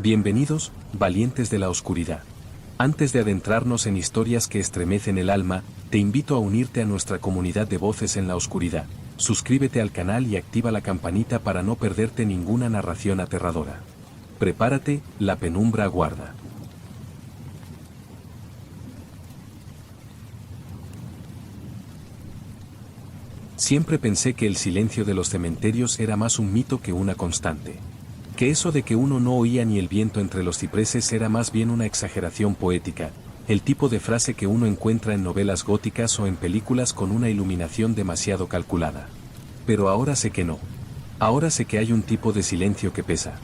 Bienvenidos, valientes de la oscuridad. Antes de adentrarnos en historias que estremecen el alma, te invito a unirte a nuestra comunidad de voces en la oscuridad. Suscríbete al canal y activa la campanita para no perderte ninguna narración aterradora. Prepárate, la penumbra aguarda. Siempre pensé que el silencio de los cementerios era más un mito que una constante. Que eso de que uno no oía ni el viento entre los cipreses era más bien una exageración poética, el tipo de frase que uno encuentra en novelas góticas o en películas con una iluminación demasiado calculada. Pero ahora sé que no. Ahora sé que hay un tipo de silencio que pesa.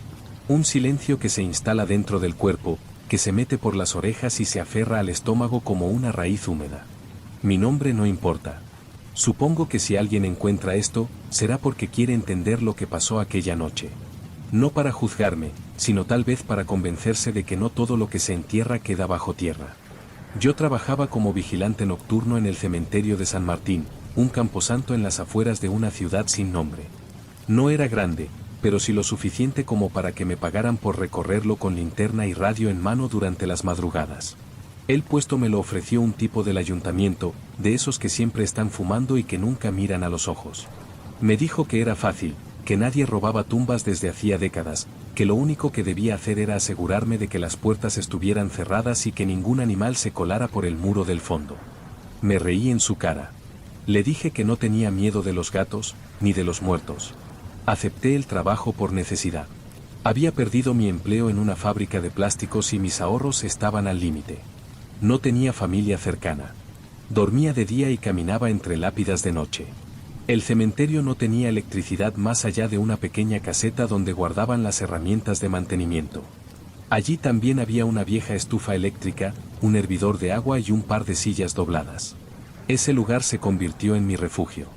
Un silencio que se instala dentro del cuerpo, que se mete por las orejas y se aferra al estómago como una raíz húmeda. Mi nombre no importa. Supongo que si alguien encuentra esto, será porque quiere entender lo que pasó aquella noche. No para juzgarme, sino tal vez para convencerse de que no todo lo que se entierra queda bajo tierra. Yo trabajaba como vigilante nocturno en el cementerio de San Martín, un camposanto en las afueras de una ciudad sin nombre. No era grande, pero sí lo suficiente como para que me pagaran por recorrerlo con linterna y radio en mano durante las madrugadas. El puesto me lo ofreció un tipo del ayuntamiento, de esos que siempre están fumando y que nunca miran a los ojos. Me dijo que era fácil, que nadie robaba tumbas desde hacía décadas, que lo único que debía hacer era asegurarme de que las puertas estuvieran cerradas y que ningún animal se colara por el muro del fondo. Me reí en su cara. Le dije que no tenía miedo de los gatos, ni de los muertos. Acepté el trabajo por necesidad. Había perdido mi empleo en una fábrica de plásticos y mis ahorros estaban al límite. No tenía familia cercana. Dormía de día y caminaba entre lápidas de noche. El cementerio no tenía electricidad más allá de una pequeña caseta donde guardaban las herramientas de mantenimiento. Allí también había una vieja estufa eléctrica, un hervidor de agua y un par de sillas dobladas. Ese lugar se convirtió en mi refugio.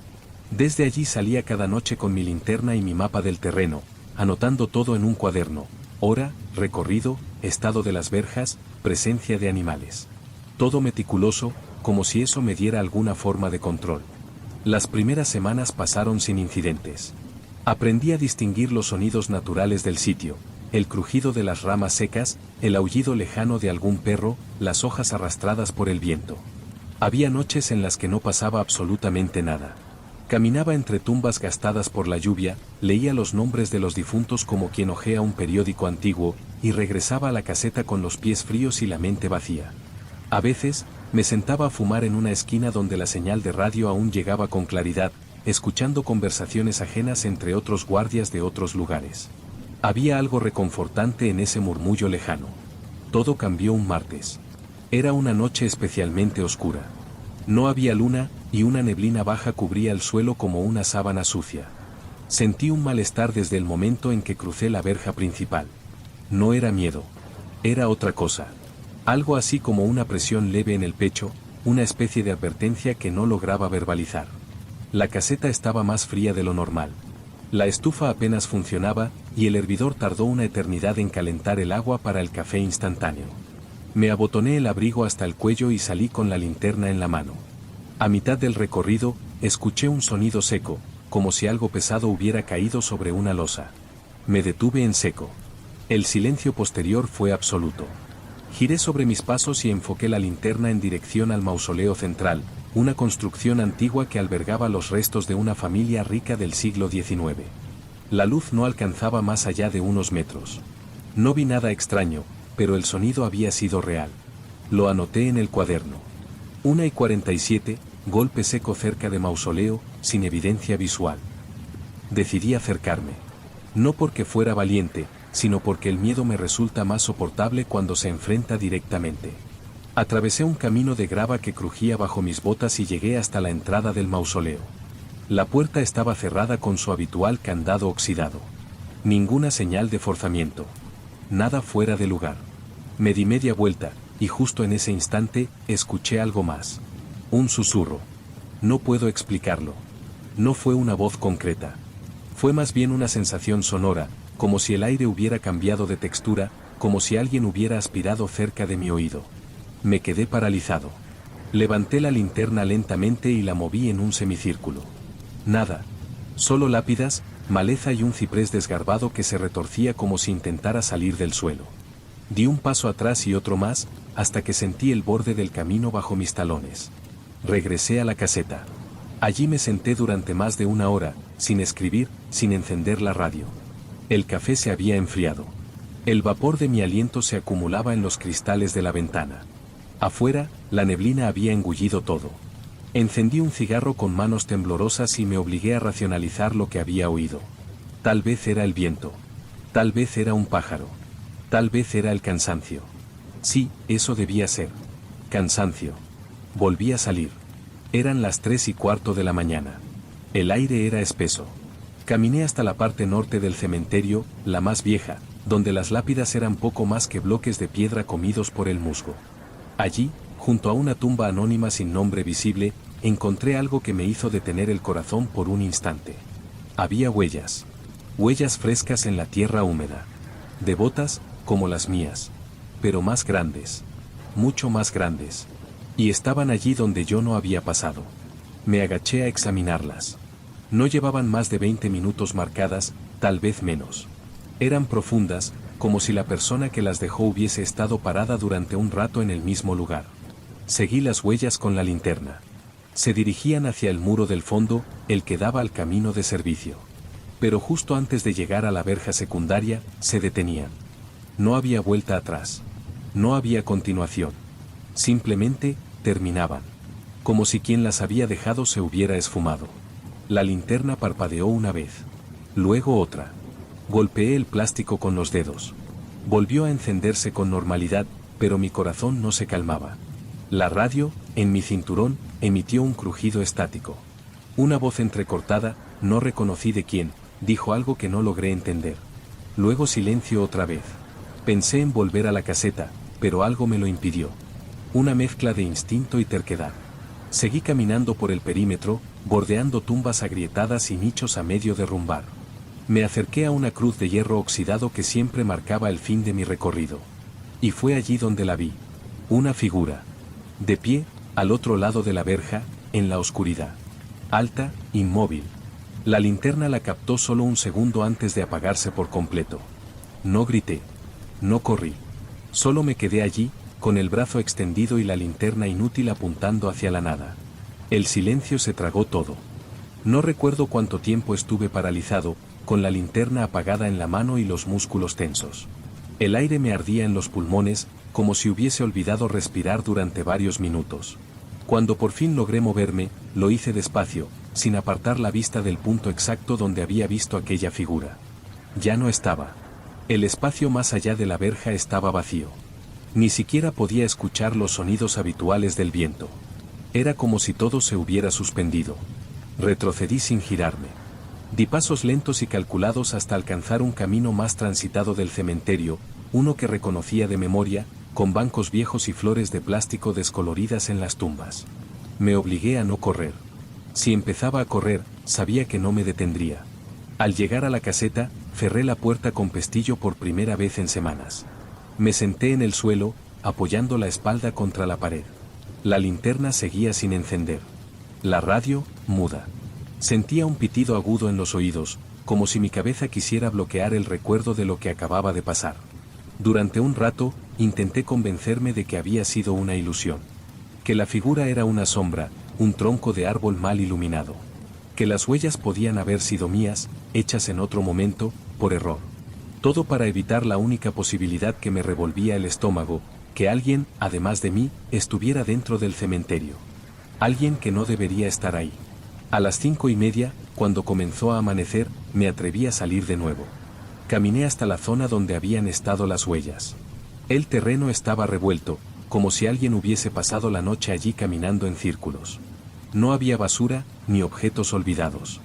Desde allí salía cada noche con mi linterna y mi mapa del terreno, anotando todo en un cuaderno: hora, recorrido, estado de las verjas, presencia de animales. Todo meticuloso, como si eso me diera alguna forma de control. Las primeras semanas pasaron sin incidentes. Aprendí a distinguir los sonidos naturales del sitio, el crujido de las ramas secas, el aullido lejano de algún perro, las hojas arrastradas por el viento. Había noches en las que no pasaba absolutamente nada. Caminaba entre tumbas gastadas por la lluvia, leía los nombres de los difuntos como quien hojea un periódico antiguo, y regresaba a la caseta con los pies fríos y la mente vacía. A veces, me sentaba a fumar en una esquina donde la señal de radio aún llegaba con claridad, escuchando conversaciones ajenas entre otros guardias de otros lugares. Había algo reconfortante en ese murmullo lejano. Todo cambió un martes. Era una noche especialmente oscura. No había luna, y una neblina baja cubría el suelo como una sábana sucia. Sentí un malestar desde el momento en que crucé la verja principal. No era miedo. Era otra cosa. Algo así como una presión leve en el pecho, una especie de advertencia que no lograba verbalizar. La caseta estaba más fría de lo normal. La estufa apenas funcionaba, y el hervidor tardó una eternidad en calentar el agua para el café instantáneo. Me abotoné el abrigo hasta el cuello y salí con la linterna en la mano. A mitad del recorrido, escuché un sonido seco, como si algo pesado hubiera caído sobre una losa. Me detuve en seco. El silencio posterior fue absoluto. Giré sobre mis pasos y enfoqué la linterna en dirección al mausoleo central, una construcción antigua que albergaba los restos de una familia rica del siglo XIX. La luz no alcanzaba más allá de unos metros. No vi nada extraño, pero el sonido había sido real. Lo anoté en el cuaderno. 1:47, golpe seco cerca de mausoleo, sin evidencia visual. Decidí acercarme. No porque fuera valiente, sino porque el miedo me resulta más soportable cuando se enfrenta directamente. Atravesé un camino de grava que crujía bajo mis botas y llegué hasta la entrada del mausoleo. La puerta estaba cerrada con su habitual candado oxidado. Ninguna señal de forzamiento. Nada fuera de lugar. Me di media vuelta, y justo en ese instante, escuché algo más. Un susurro. No puedo explicarlo. No fue una voz concreta. Fue más bien una sensación sonora, como si el aire hubiera cambiado de textura, como si alguien hubiera aspirado cerca de mi oído. Me quedé paralizado. Levanté la linterna lentamente y la moví en un semicírculo. Nada. Solo lápidas, maleza y un ciprés desgarbado que se retorcía como si intentara salir del suelo. Di un paso atrás y otro más, hasta que sentí el borde del camino bajo mis talones. Regresé a la caseta. Allí me senté durante más de una hora, sin escribir, sin encender la radio. El café se había enfriado. El vapor de mi aliento se acumulaba en los cristales de la ventana. Afuera, la neblina había engullido todo. Encendí un cigarro con manos temblorosas y me obligué a racionalizar lo que había oído. Tal vez era el viento. Tal vez era un pájaro. Tal vez era el cansancio. Sí, eso debía ser. Cansancio. Volví a salir. Eran las 3:15 de la mañana. El aire era espeso. Caminé hasta la parte norte del cementerio, la más vieja, donde las lápidas eran poco más que bloques de piedra comidos por el musgo. Allí, junto a una tumba anónima sin nombre visible, encontré algo que me hizo detener el corazón por un instante. Había huellas. Huellas frescas en la tierra húmeda. Devotas, como las mías. Pero más grandes. Mucho más grandes. Y estaban allí donde yo no había pasado. Me agaché a examinarlas. No llevaban más de 20 minutos marcadas, tal vez menos. Eran profundas, como si la persona que las dejó hubiese estado parada durante un rato en el mismo lugar. Seguí las huellas con la linterna. Se dirigían hacia el muro del fondo, el que daba al camino de servicio. Pero justo antes de llegar a la verja secundaria, se detenían. No había vuelta atrás. No había continuación. Simplemente, terminaban. Como si quien las había dejado se hubiera esfumado. La linterna parpadeó una vez. Luego otra. Golpeé el plástico con los dedos. Volvió a encenderse con normalidad, pero mi corazón no se calmaba. La radio, en mi cinturón, emitió un crujido estático. Una voz entrecortada, no reconocí de quién, dijo algo que no logré entender. Luego silencio otra vez. Pensé en volver a la caseta, pero algo me lo impidió. Una mezcla de instinto y terquedad. Seguí caminando por el perímetro, bordeando tumbas agrietadas y nichos a medio derrumbar. Me acerqué a una cruz de hierro oxidado que siempre marcaba el fin de mi recorrido. Y fue allí donde la vi. Una figura. De pie, al otro lado de la verja, en la oscuridad. Alta, inmóvil. La linterna la captó solo un segundo antes de apagarse por completo. No grité. No corrí. Solo me quedé allí, con el brazo extendido y la linterna inútil apuntando hacia la nada. El silencio se tragó todo. No recuerdo cuánto tiempo estuve paralizado, con la linterna apagada en la mano y los músculos tensos. El aire me ardía en los pulmones, como si hubiese olvidado respirar durante varios minutos. Cuando por fin logré moverme, lo hice despacio, sin apartar la vista del punto exacto donde había visto aquella figura. Ya no estaba. El espacio más allá de la verja estaba vacío. Ni siquiera podía escuchar los sonidos habituales del viento. Era como si todo se hubiera suspendido. Retrocedí sin girarme. Di pasos lentos y calculados hasta alcanzar un camino más transitado del cementerio, uno que reconocía de memoria, con bancos viejos y flores de plástico descoloridas en las tumbas. Me obligué a no correr. Si empezaba a correr, sabía que no me detendría. Al llegar a la caseta, cerré la puerta con pestillo por primera vez en semanas. Me senté en el suelo, apoyando la espalda contra la pared. La linterna seguía sin encender. La radio, muda. Sentía un pitido agudo en los oídos, como si mi cabeza quisiera bloquear el recuerdo de lo que acababa de pasar. Durante un rato, intenté convencerme de que había sido una ilusión. Que la figura era una sombra, un tronco de árbol mal iluminado. Que las huellas podían haber sido mías, hechas en otro momento, por error. Todo para evitar la única posibilidad que me revolvía el estómago, que alguien, además de mí, estuviera dentro del cementerio. Alguien que no debería estar ahí. A las 5:30, cuando comenzó a amanecer, me atreví a salir de nuevo. Caminé hasta la zona donde habían estado las huellas. El terreno estaba revuelto, como si alguien hubiese pasado la noche allí caminando en círculos. No había basura, ni objetos olvidados.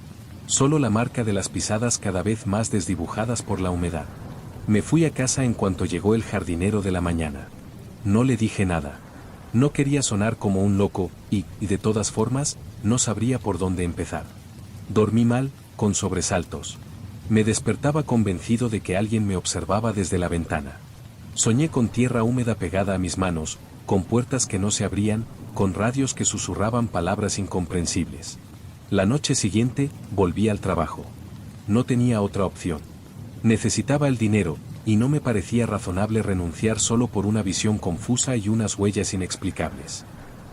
Solo la marca de las pisadas cada vez más desdibujadas por la humedad. Me fui a casa en cuanto llegó el jardinero de la mañana. No le dije nada. No quería sonar como un loco, y de todas formas, no sabría por dónde empezar. Dormí mal, con sobresaltos. Me despertaba convencido de que alguien me observaba desde la ventana. Soñé con tierra húmeda pegada a mis manos, con puertas que no se abrían, con radios que susurraban palabras incomprensibles. La noche siguiente, volví al trabajo. No tenía otra opción. Necesitaba el dinero, y no me parecía razonable renunciar solo por una visión confusa y unas huellas inexplicables.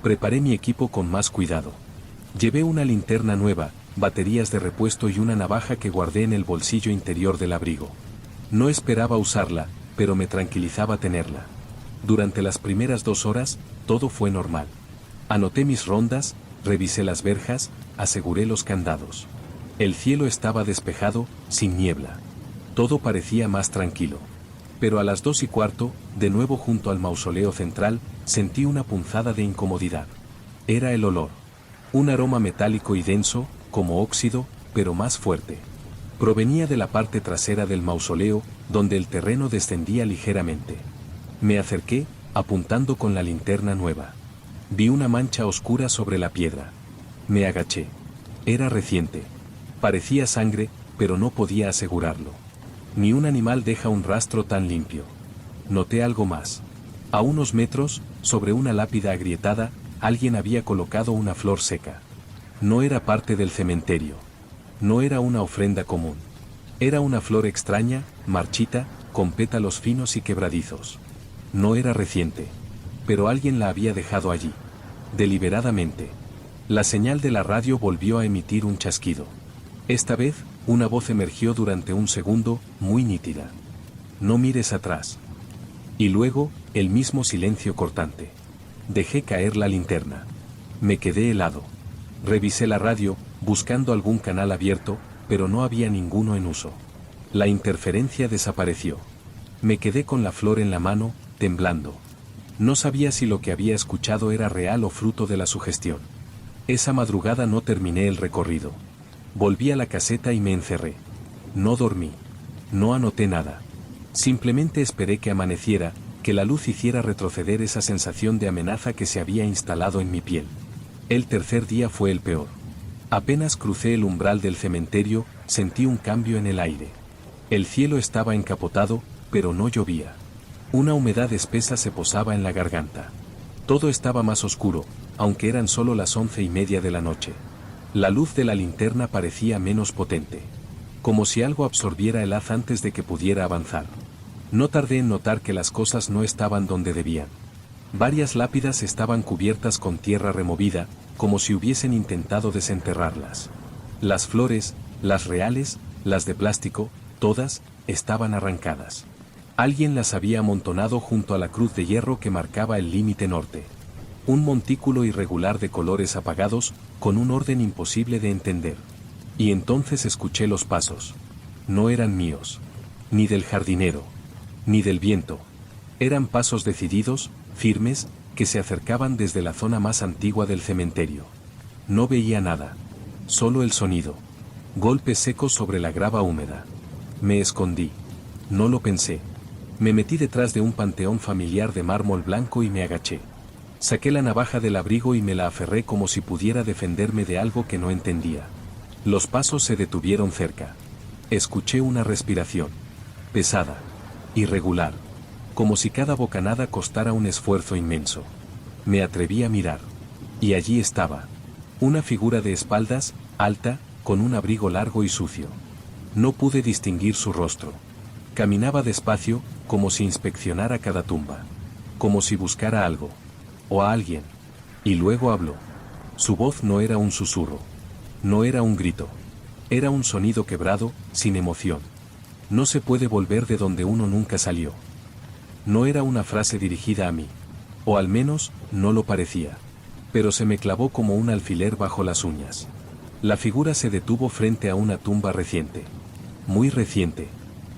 Preparé mi equipo con más cuidado. Llevé una linterna nueva, baterías de repuesto y una navaja que guardé en el bolsillo interior del abrigo. No esperaba usarla, pero me tranquilizaba tenerla. Durante las primeras 2 horas, todo fue normal. Anoté mis rondas, revisé las verjas, aseguré los candados. El cielo estaba despejado, sin niebla. Todo parecía más tranquilo. Pero a las 2:15, de nuevo junto al mausoleo central, sentí una punzada de incomodidad. Era el olor. Un aroma metálico y denso, como óxido, pero más fuerte. Provenía de la parte trasera del mausoleo, donde el terreno descendía ligeramente. Me acerqué, apuntando con la linterna nueva. Vi una mancha oscura sobre la piedra. Me agaché. Era reciente. Parecía sangre, pero no podía asegurarlo. Ni un animal deja un rastro tan limpio. Noté algo más. A unos metros, sobre una lápida agrietada, alguien había colocado una flor seca. No era parte del cementerio. No era una ofrenda común. Era una flor extraña, marchita, con pétalos finos y quebradizos. No era reciente. Pero alguien la había dejado allí. Deliberadamente. La señal de la radio volvió a emitir un chasquido. Esta vez, una voz emergió durante un segundo, muy nítida. No mires atrás. Y luego, el mismo silencio cortante. Dejé caer la linterna. Me quedé helado. Revisé la radio, buscando algún canal abierto, pero no había ninguno en uso. La interferencia desapareció. Me quedé con la flor en la mano, temblando. No sabía si lo que había escuchado era real o fruto de la sugestión. Esa madrugada no terminé el recorrido. Volví a la caseta y me encerré. No dormí. No anoté nada. Simplemente esperé que amaneciera, que la luz hiciera retroceder esa sensación de amenaza que se había instalado en mi piel. El tercer día fue el peor. Apenas crucé el umbral del cementerio, sentí un cambio en el aire. El cielo estaba encapotado, pero no llovía. Una humedad espesa se posaba en la garganta. Todo estaba más oscuro, aunque eran solo las 11:30 de la noche. La luz de la linterna parecía menos potente. Como si algo absorbiera el haz antes de que pudiera avanzar. No tardé en notar que las cosas no estaban donde debían. Varias lápidas estaban cubiertas con tierra removida, como si hubiesen intentado desenterrarlas. Las flores, las reales, las de plástico, todas, estaban arrancadas. Alguien las había amontonado junto a la cruz de hierro que marcaba el límite norte. Un montículo irregular de colores apagados, con un orden imposible de entender. Y entonces escuché los pasos. No eran míos. Ni del jardinero. Ni del viento. Eran pasos decididos, firmes, que se acercaban desde la zona más antigua del cementerio. No veía nada. Solo el sonido. Golpes secos sobre la grava húmeda. Me escondí. No lo pensé. Me metí detrás de un panteón familiar de mármol blanco y me agaché. Saqué la navaja del abrigo y me la aferré como si pudiera defenderme de algo que no entendía. Los pasos se detuvieron cerca. Escuché una respiración. Pesada. Irregular. Como si cada bocanada costara un esfuerzo inmenso. Me atreví a mirar. Y allí estaba. Una figura de espaldas, alta, con un abrigo largo y sucio. No pude distinguir su rostro. Caminaba despacio, como si inspeccionara cada tumba. Como si buscara algo. O a alguien. Y luego habló. Su voz no era un susurro. No era un grito. Era un sonido quebrado, sin emoción. No se puede volver de donde uno nunca salió. No era una frase dirigida a mí. O al menos, no lo parecía. Pero se me clavó como un alfiler bajo las uñas. La figura se detuvo frente a una tumba reciente. Muy reciente.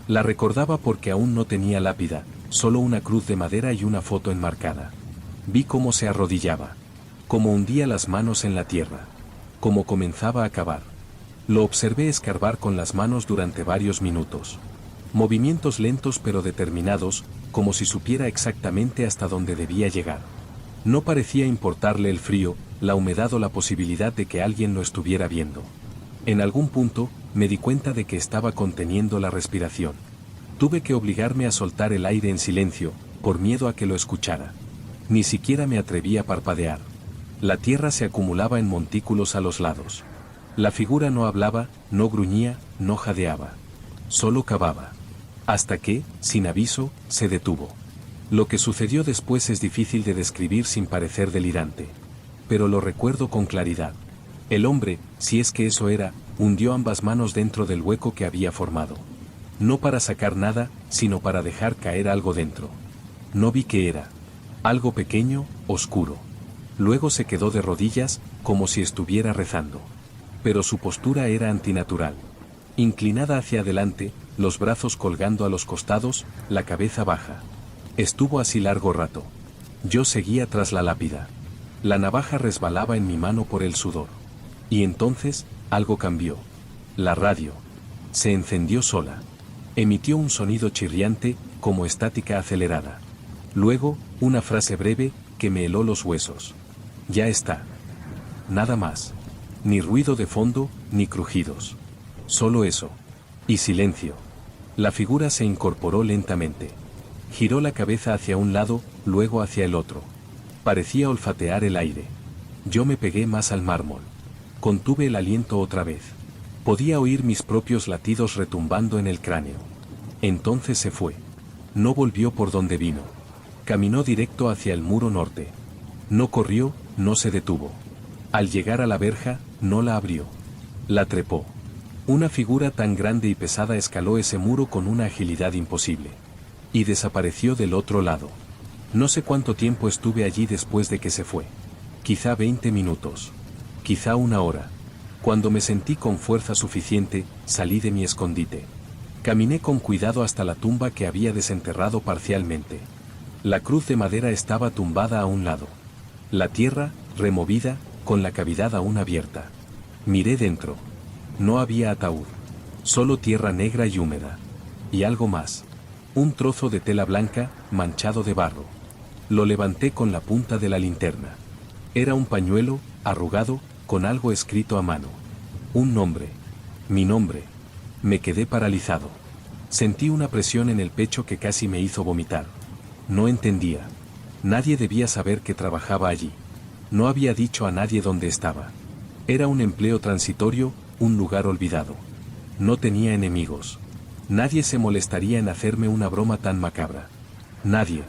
La recordaba porque aún no tenía lápida, solo una cruz de madera y una foto enmarcada. Vi cómo se arrodillaba. Cómo hundía las manos en la tierra. Cómo comenzaba a cavar. Lo observé escarbar con las manos durante varios minutos. Movimientos lentos pero determinados, como si supiera exactamente hasta dónde debía llegar. No parecía importarle el frío, la humedad o la posibilidad de que alguien lo estuviera viendo. En algún punto, me di cuenta de que estaba conteniendo la respiración. Tuve que obligarme a soltar el aire en silencio, por miedo a que lo escuchara. Ni siquiera me atreví a parpadear. La tierra se acumulaba en montículos a los lados. La figura no hablaba, no gruñía, no jadeaba. Solo cavaba. Hasta que, sin aviso, se detuvo. Lo que sucedió después es difícil de describir sin parecer delirante. Pero lo recuerdo con claridad. El hombre, si es que eso era, hundió ambas manos dentro del hueco que había formado. No para sacar nada, sino para dejar caer algo dentro. No vi qué era. Algo pequeño, oscuro. Luego se quedó de rodillas, como si estuviera rezando. Pero su postura era antinatural. Inclinada hacia adelante, los brazos colgando a los costados, la cabeza baja. Estuvo así largo rato. Yo seguía tras la lápida. La navaja resbalaba en mi mano por el sudor. Y entonces, algo cambió. La radio. Se encendió sola. Emitió un sonido chirriante, como estática acelerada. Luego, una frase breve, que me heló los huesos. Ya está. Nada más. Ni ruido de fondo, ni crujidos. Solo eso. Y silencio. La figura se incorporó lentamente. Giró la cabeza hacia un lado, luego hacia el otro. Parecía olfatear el aire. Yo me pegué más al mármol. Contuve el aliento otra vez. Podía oír mis propios latidos retumbando en el cráneo. Entonces se fue. No volvió por donde vino. Caminó directo hacia el muro norte. No corrió, no se detuvo. Al llegar a la verja, no la abrió. La trepó. Una figura tan grande y pesada escaló ese muro con una agilidad imposible. Y desapareció del otro lado. No sé cuánto tiempo estuve allí después de que se fue. Quizá 20 minutos. Quizá una hora. Cuando me sentí con fuerza suficiente, salí de mi escondite. Caminé con cuidado hasta la tumba que había desenterrado parcialmente. La cruz de madera estaba tumbada a un lado. La tierra, removida, con la cavidad aún abierta. Miré dentro. No había ataúd. Solo tierra negra y húmeda. Y algo más. Un trozo de tela blanca, manchado de barro. Lo levanté con la punta de la linterna. Era un pañuelo, arrugado, con algo escrito a mano. Un nombre. Mi nombre. Me quedé paralizado. Sentí una presión en el pecho que casi me hizo vomitar. No entendía. Nadie debía saber que trabajaba allí. No había dicho a nadie dónde estaba. Era un empleo transitorio, un lugar olvidado. No tenía enemigos. Nadie se molestaría en hacerme una broma tan macabra. Nadie.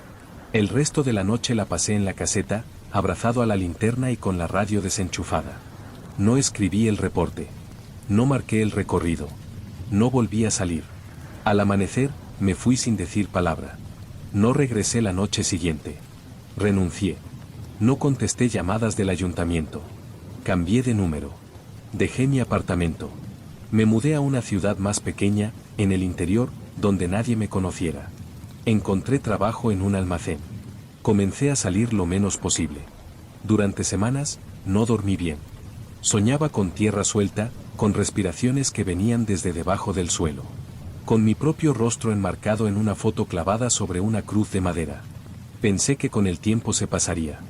El resto de la noche la pasé en la caseta, abrazado a la linterna y con la radio desenchufada. No escribí el reporte. No marqué el recorrido. No volví a salir. Al amanecer, me fui sin decir palabra. No regresé la noche siguiente. Renuncié. No contesté llamadas del ayuntamiento. Cambié de número. Dejé mi apartamento. Me mudé a una ciudad más pequeña, en el interior, donde nadie me conociera. Encontré trabajo en un almacén. Comencé a salir lo menos posible. Durante semanas, no dormí bien. Soñaba con tierra suelta, con respiraciones que venían desde debajo del suelo. Con mi propio rostro enmarcado en una foto clavada sobre una cruz de madera. Pensé que con el tiempo se pasaría.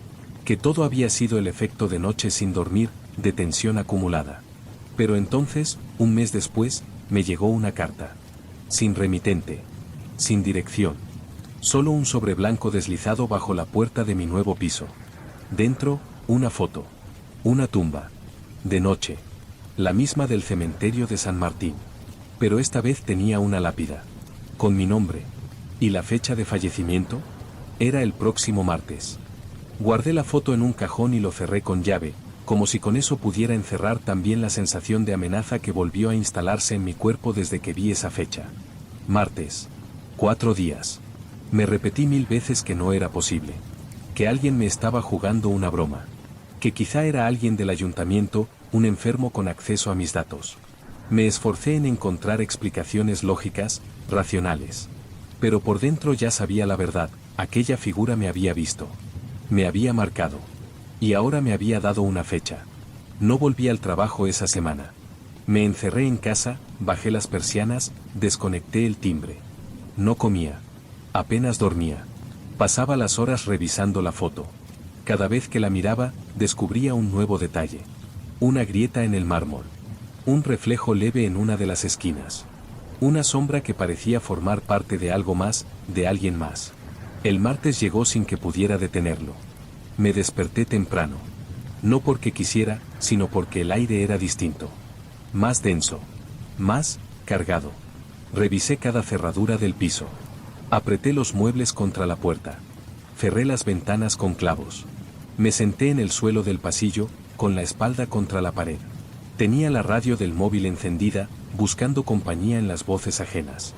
Que todo había sido el efecto de noches sin dormir, de tensión acumulada. Pero entonces, un mes después, me llegó una carta. Sin remitente. Sin dirección. Solo un sobre blanco deslizado bajo la puerta de mi nuevo piso. Dentro, una foto. Una tumba. De noche. La misma del cementerio de San Martín. Pero esta vez tenía una lápida. Con mi nombre. ¿Y la fecha de fallecimiento? Era el próximo martes. Guardé la foto en un cajón y lo cerré con llave, como si con eso pudiera encerrar también la sensación de amenaza que volvió a instalarse en mi cuerpo desde que vi esa fecha. Martes. 4 días. Me repetí 1000 veces que no era posible. Que alguien me estaba jugando una broma. Que quizá era alguien del ayuntamiento, un enfermo con acceso a mis datos. Me esforcé en encontrar explicaciones lógicas, racionales. Pero por dentro ya sabía la verdad, aquella figura me había visto. Me había marcado. Y ahora me había dado una fecha. No volví al trabajo esa semana. Me encerré en casa, bajé las persianas, desconecté el timbre. No comía. Apenas dormía. Pasaba las horas revisando la foto. Cada vez que la miraba, descubría un nuevo detalle. Una grieta en el mármol. Un reflejo leve en una de las esquinas. Una sombra que parecía formar parte de algo más, de alguien más. El martes llegó sin que pudiera detenerlo. Me desperté temprano. No porque quisiera, sino porque el aire era distinto. Más denso. Más cargado. Revisé cada cerradura del piso. Apreté los muebles contra la puerta. Cerré las ventanas con clavos. Me senté en el suelo del pasillo, con la espalda contra la pared. Tenía la radio del móvil encendida, buscando compañía en las voces ajenas.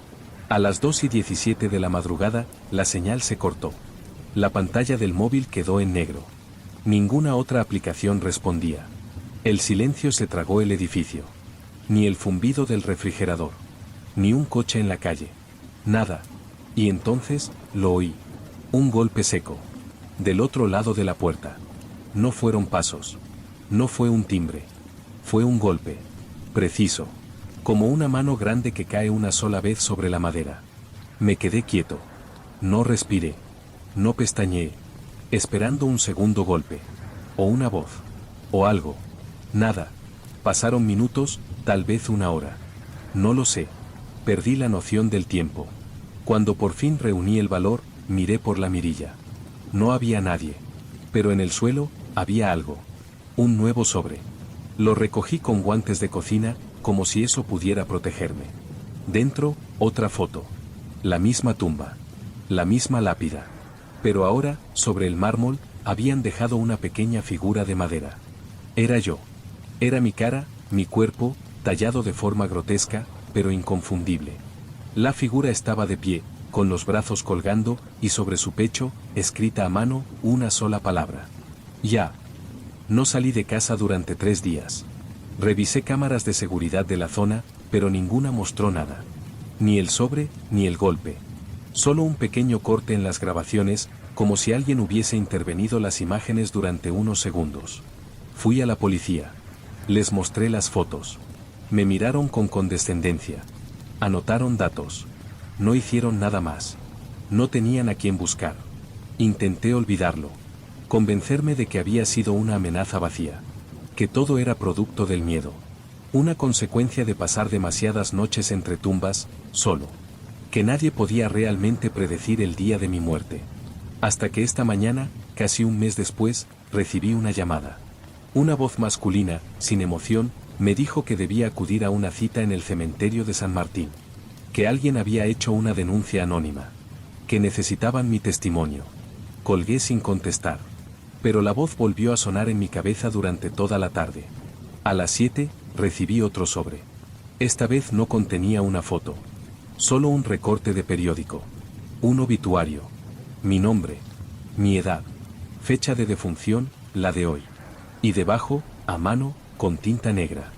A las 2:17 de la madrugada, la señal se cortó. La pantalla del móvil quedó en negro. Ninguna otra aplicación respondía. El silencio se tragó el edificio. Ni el zumbido del refrigerador. Ni un coche en la calle. Nada. Y entonces, lo oí. Un golpe seco. Del otro lado de la puerta. No fueron pasos. No fue un timbre. Fue un golpe. Preciso. Como una mano grande que cae una sola vez sobre la madera. Me quedé quieto. No respiré. No pestañeé. Esperando un segundo golpe. O una voz. O algo. Nada. Pasaron minutos, tal vez una hora. No lo sé. Perdí la noción del tiempo. Cuando por fin reuní el valor, miré por la mirilla. No había nadie. Pero en el suelo, había algo. Un nuevo sobre. Lo recogí con guantes de cocina, como si eso pudiera protegerme. Dentro, otra foto. La misma tumba. La misma lápida. Pero ahora, sobre el mármol, habían dejado una pequeña figura de madera. Era yo. Era mi cara, mi cuerpo, tallado de forma grotesca, pero inconfundible. La figura estaba de pie, con los brazos colgando, y sobre su pecho, escrita a mano, una sola palabra. Ya. No salí de casa durante 3 días. Revisé cámaras de seguridad de la zona, pero ninguna mostró nada. Ni el sobre, ni el golpe. Solo un pequeño corte en las grabaciones, como si alguien hubiese intervenido las imágenes durante unos segundos. Fui a la policía. Les mostré las fotos. Me miraron con condescendencia. Anotaron datos. No hicieron nada más. No tenían a quién buscar. Intenté olvidarlo. Convencerme de que había sido una amenaza vacía. Que todo era producto del miedo. Una consecuencia de pasar demasiadas noches entre tumbas, solo. Que nadie podía realmente predecir el día de mi muerte. Hasta que esta mañana, casi un mes después, recibí una llamada. Una voz masculina, sin emoción, me dijo que debía acudir a una cita en el cementerio de San Martín. Que alguien había hecho una denuncia anónima. Que necesitaban mi testimonio. Colgué sin contestar. Pero la voz volvió a sonar en mi cabeza durante toda la tarde. A las 7, recibí otro sobre. Esta vez no contenía una foto. Solo un recorte de periódico. Un obituario. Mi nombre. Mi edad. Fecha de defunción, la de hoy. Y debajo, a mano, con tinta negra.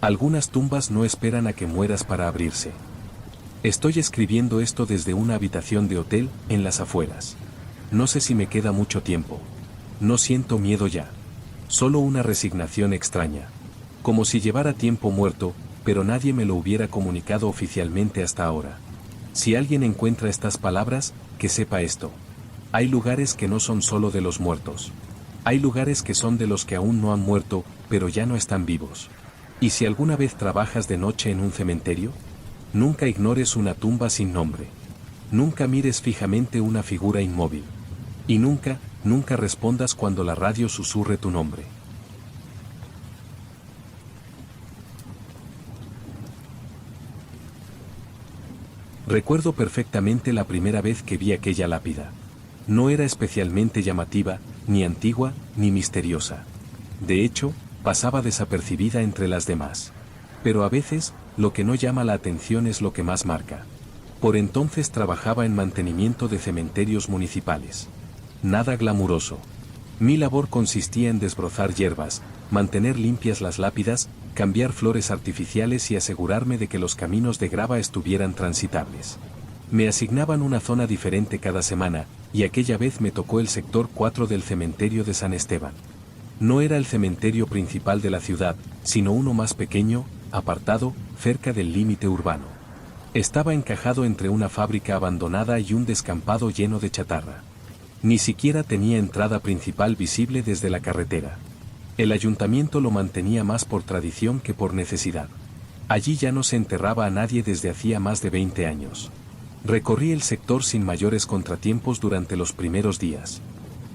Algunas tumbas no esperan a que mueras para abrirse. Estoy escribiendo esto desde una habitación de hotel, en las afueras. No sé si me queda mucho tiempo. No siento miedo ya. Solo una resignación extraña. Como si llevara tiempo muerto, pero nadie me lo hubiera comunicado oficialmente hasta ahora. Si alguien encuentra estas palabras, que sepa esto. Hay lugares que no son solo de los muertos. Hay lugares que son de los que aún no han muerto, pero ya no están vivos. ¿Y si alguna vez trabajas de noche en un cementerio? Nunca ignores una tumba sin nombre. Nunca mires fijamente una figura inmóvil. Y nunca respondas cuando la radio susurre tu nombre. Recuerdo perfectamente la primera vez que vi aquella lápida. No era especialmente llamativa, ni antigua, ni misteriosa. De hecho, pasaba desapercibida entre las demás. Pero a veces, lo que no llama la atención es lo que más marca. Por entonces trabajaba en mantenimiento de cementerios municipales. Nada glamuroso. Mi labor consistía en desbrozar hierbas, mantener limpias las lápidas, cambiar flores artificiales y asegurarme de que los caminos de grava estuvieran transitables. Me asignaban una zona diferente cada semana, y aquella vez me tocó el sector 4 del cementerio de San Esteban. No era el cementerio principal de la ciudad, sino uno más pequeño, apartado, cerca del límite urbano. Estaba encajado entre una fábrica abandonada y un descampado lleno de chatarra. Ni siquiera tenía entrada principal visible desde la carretera. El ayuntamiento lo mantenía más por tradición que por necesidad. Allí ya no se enterraba a nadie desde hacía más de 20 años. Recorrí el sector sin mayores contratiempos durante los primeros días.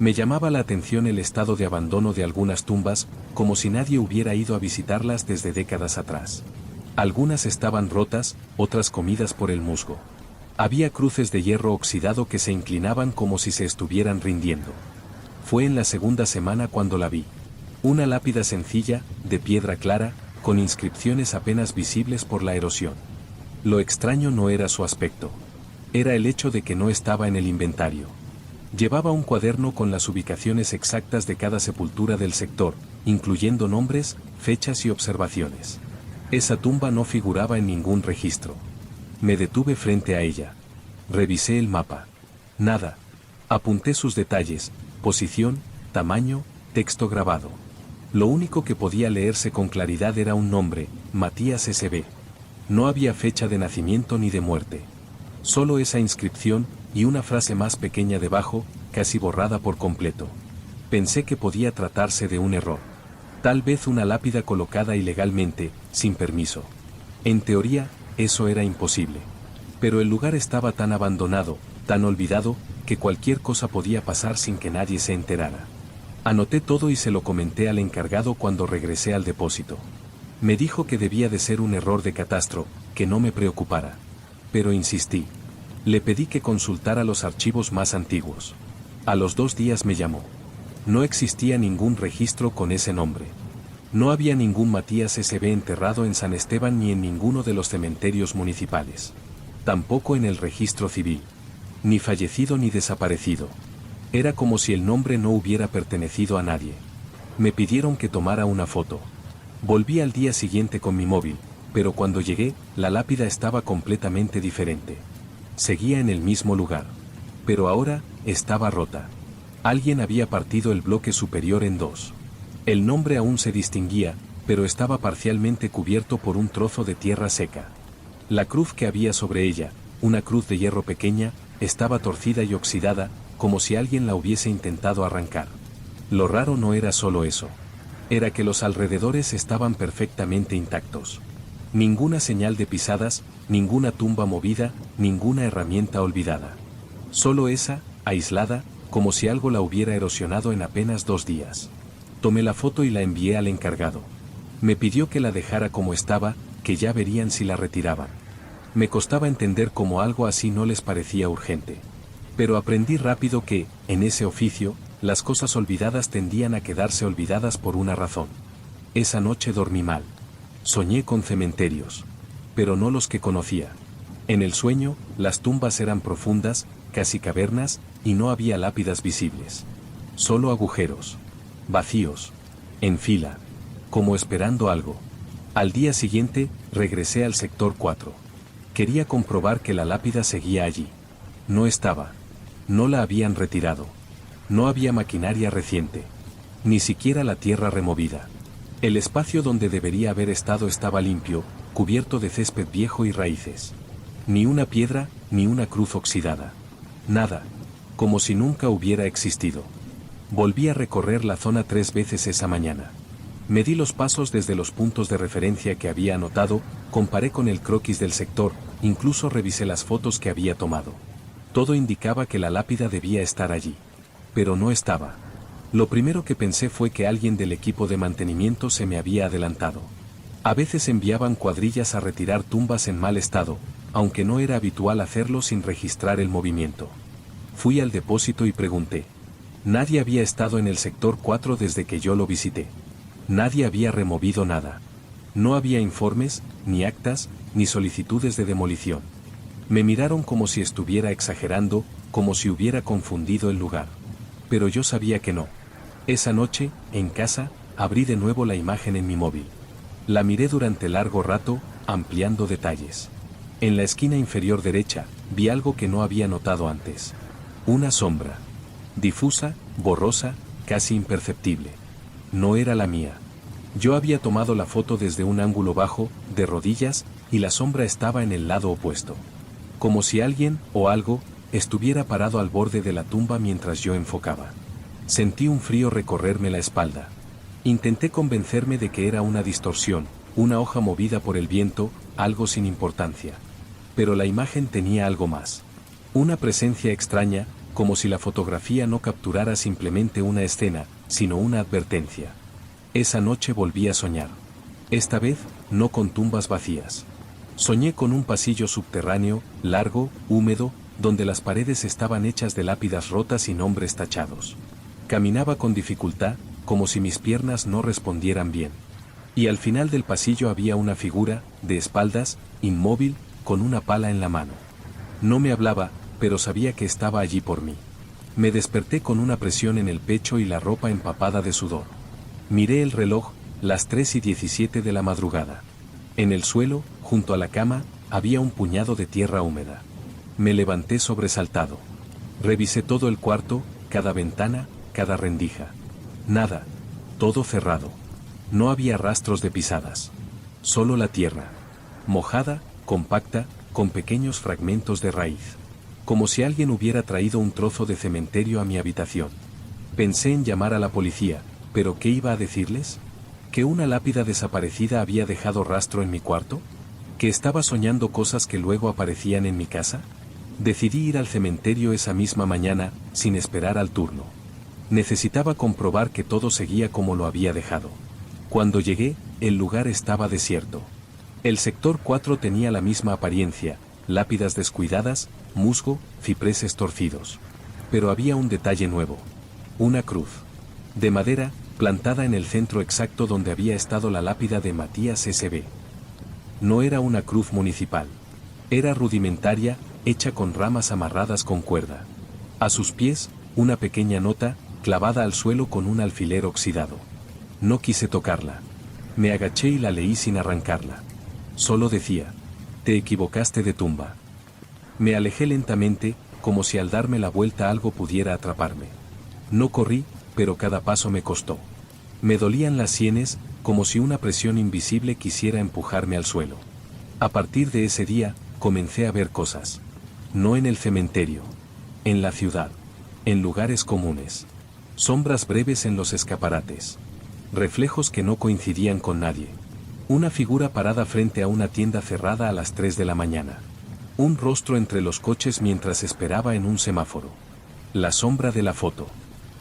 Me llamaba la atención el estado de abandono de algunas tumbas, como si nadie hubiera ido a visitarlas desde décadas atrás. Algunas estaban rotas, otras comidas por el musgo. Había cruces de hierro oxidado que se inclinaban como si se estuvieran rindiendo. Fue en la segunda semana cuando la vi. Una lápida sencilla, de piedra clara, con inscripciones apenas visibles por la erosión. Lo extraño no era su aspecto. Era el hecho de que no estaba en el inventario. Llevaba un cuaderno con las ubicaciones exactas de cada sepultura del sector, incluyendo nombres, fechas y observaciones. Esa tumba no figuraba en ningún registro. Me detuve frente a ella. Revisé el mapa. Nada. Apunté sus detalles, posición, tamaño, texto grabado. Lo único que podía leerse con claridad era un nombre, Matías S.B. No había fecha de nacimiento ni de muerte. Solo esa inscripción, y una frase más pequeña debajo, casi borrada por completo. Pensé que podía tratarse de un error. Tal vez una lápida colocada ilegalmente, sin permiso. En teoría, eso era imposible. Pero el lugar estaba tan abandonado, tan olvidado, que cualquier cosa podía pasar sin que nadie se enterara. Anoté todo y se lo comenté al encargado cuando regresé al depósito. Me dijo que debía de ser un error de catastro, que no me preocupara. Pero insistí. Le pedí que consultara los archivos más antiguos. A los 2 días me llamó. No existía ningún registro con ese nombre. No había ningún Matías S.B. enterrado en San Esteban ni en ninguno de los cementerios municipales. Tampoco en el registro civil. Ni fallecido ni desaparecido. Era como si el nombre no hubiera pertenecido a nadie. Me pidieron que tomara una foto. Volví al día siguiente con mi móvil, pero cuando llegué, la lápida estaba completamente diferente. Seguía en el mismo lugar. Pero ahora, estaba rota. Alguien había partido el bloque superior en 2. El nombre aún se distinguía, pero estaba parcialmente cubierto por un trozo de tierra seca. La cruz que había sobre ella, una cruz de hierro pequeña, estaba torcida y oxidada, como si alguien la hubiese intentado arrancar. Lo raro no era solo eso. Era que los alrededores estaban perfectamente intactos. Ninguna señal de pisadas, ninguna tumba movida, ninguna herramienta olvidada. Solo esa, aislada, como si algo la hubiera erosionado en apenas 2 días. Tomé la foto y la envié al encargado. Me pidió que la dejara como estaba, que ya verían si la retiraban. Me costaba entender cómo algo así no les parecía urgente. Pero aprendí rápido que, en ese oficio, las cosas olvidadas tendían a quedarse olvidadas por una razón. Esa noche dormí mal. Soñé con cementerios. Pero no los que conocía. En el sueño, las tumbas eran profundas, casi cavernas, y no había lápidas visibles. Solo agujeros. Vacíos. En fila. Como esperando algo. Al día siguiente, regresé al sector 4. Quería comprobar que la lápida seguía allí. No estaba. No la habían retirado. No había maquinaria reciente. Ni siquiera la tierra removida. El espacio donde debería haber estado estaba limpio, cubierto de césped viejo y raíces. Ni una piedra, ni una cruz oxidada. Nada. Como si nunca hubiera existido. Volví a recorrer la zona 3 veces esa mañana. Medí los pasos desde los puntos de referencia que había anotado, comparé con el croquis del sector, incluso revisé las fotos que había tomado. Todo indicaba que la lápida debía estar allí. Pero no estaba. Lo primero que pensé fue que alguien del equipo de mantenimiento se me había adelantado. A veces enviaban cuadrillas a retirar tumbas en mal estado, aunque no era habitual hacerlo sin registrar el movimiento. Fui al depósito y pregunté. Nadie había estado en el sector 4 desde que yo lo visité. Nadie había removido nada. No había informes, ni actas, ni solicitudes de demolición. Me miraron como si estuviera exagerando, como si hubiera confundido el lugar. Pero yo sabía que no. Esa noche, en casa, abrí de nuevo la imagen en mi móvil. La miré durante largo rato, ampliando detalles. En la esquina inferior derecha, vi algo que no había notado antes. Una sombra. Difusa, borrosa, casi imperceptible. No era la mía. Yo había tomado la foto desde un ángulo bajo, de rodillas, y la sombra estaba en el lado opuesto. Como si alguien, o algo, estuviera parado al borde de la tumba mientras yo enfocaba. Sentí un frío recorrerme la espalda. Intenté convencerme de que era una distorsión, una hoja movida por el viento, algo sin importancia. Pero la imagen tenía algo más. Una presencia extraña, como si la fotografía no capturara simplemente una escena, sino una advertencia. Esa noche volví a soñar. Esta vez, no con tumbas vacías. Soñé con un pasillo subterráneo, largo, húmedo, donde las paredes estaban hechas de lápidas rotas y nombres tachados. Caminaba con dificultad, como si mis piernas no respondieran bien. Y al final del pasillo había una figura, de espaldas, inmóvil, con una pala en la mano. No me hablaba, pero sabía que estaba allí por mí. Me desperté con una presión en el pecho y la ropa empapada de sudor. Miré el reloj, las 3:17 de la madrugada. En el suelo, junto a la cama, había un puñado de tierra húmeda. Me levanté sobresaltado. Revisé todo el cuarto, cada ventana, cada rendija. Nada. Todo cerrado. No había rastros de pisadas. Solo la tierra. Mojada, compacta, con pequeños fragmentos de raíz. Como si alguien hubiera traído un trozo de cementerio a mi habitación. Pensé en llamar a la policía, pero ¿qué iba a decirles? ¿Que una lápida desaparecida había dejado rastro en mi cuarto? ¿Que estaba soñando cosas que luego aparecían en mi casa? Decidí ir al cementerio esa misma mañana, sin esperar al turno. Necesitaba comprobar que todo seguía como lo había dejado. Cuando llegué, el lugar estaba desierto. El sector 4 tenía la misma apariencia, lápidas descuidadas, musgo, cipreses torcidos. Pero había un detalle nuevo. Una cruz. De madera, plantada en el centro exacto donde había estado la lápida de Matías S.B. No era una cruz municipal. Era rudimentaria, hecha con ramas amarradas con cuerda. A sus pies, una pequeña nota, clavada al suelo con un alfiler oxidado. No quise tocarla. Me agaché y la leí sin arrancarla. Solo decía: te equivocaste de tumba. Me alejé lentamente, como si al darme la vuelta algo pudiera atraparme. No corrí, pero cada paso me costó. Me dolían las sienes, como si una presión invisible quisiera empujarme al suelo. A partir de ese día, comencé a ver cosas. No en el cementerio. En la ciudad. En lugares comunes. Sombras breves en los escaparates. Reflejos que no coincidían con nadie. Una figura parada frente a una tienda cerrada a las 3 de la mañana. Un rostro entre los coches mientras esperaba en un semáforo. La sombra de la foto.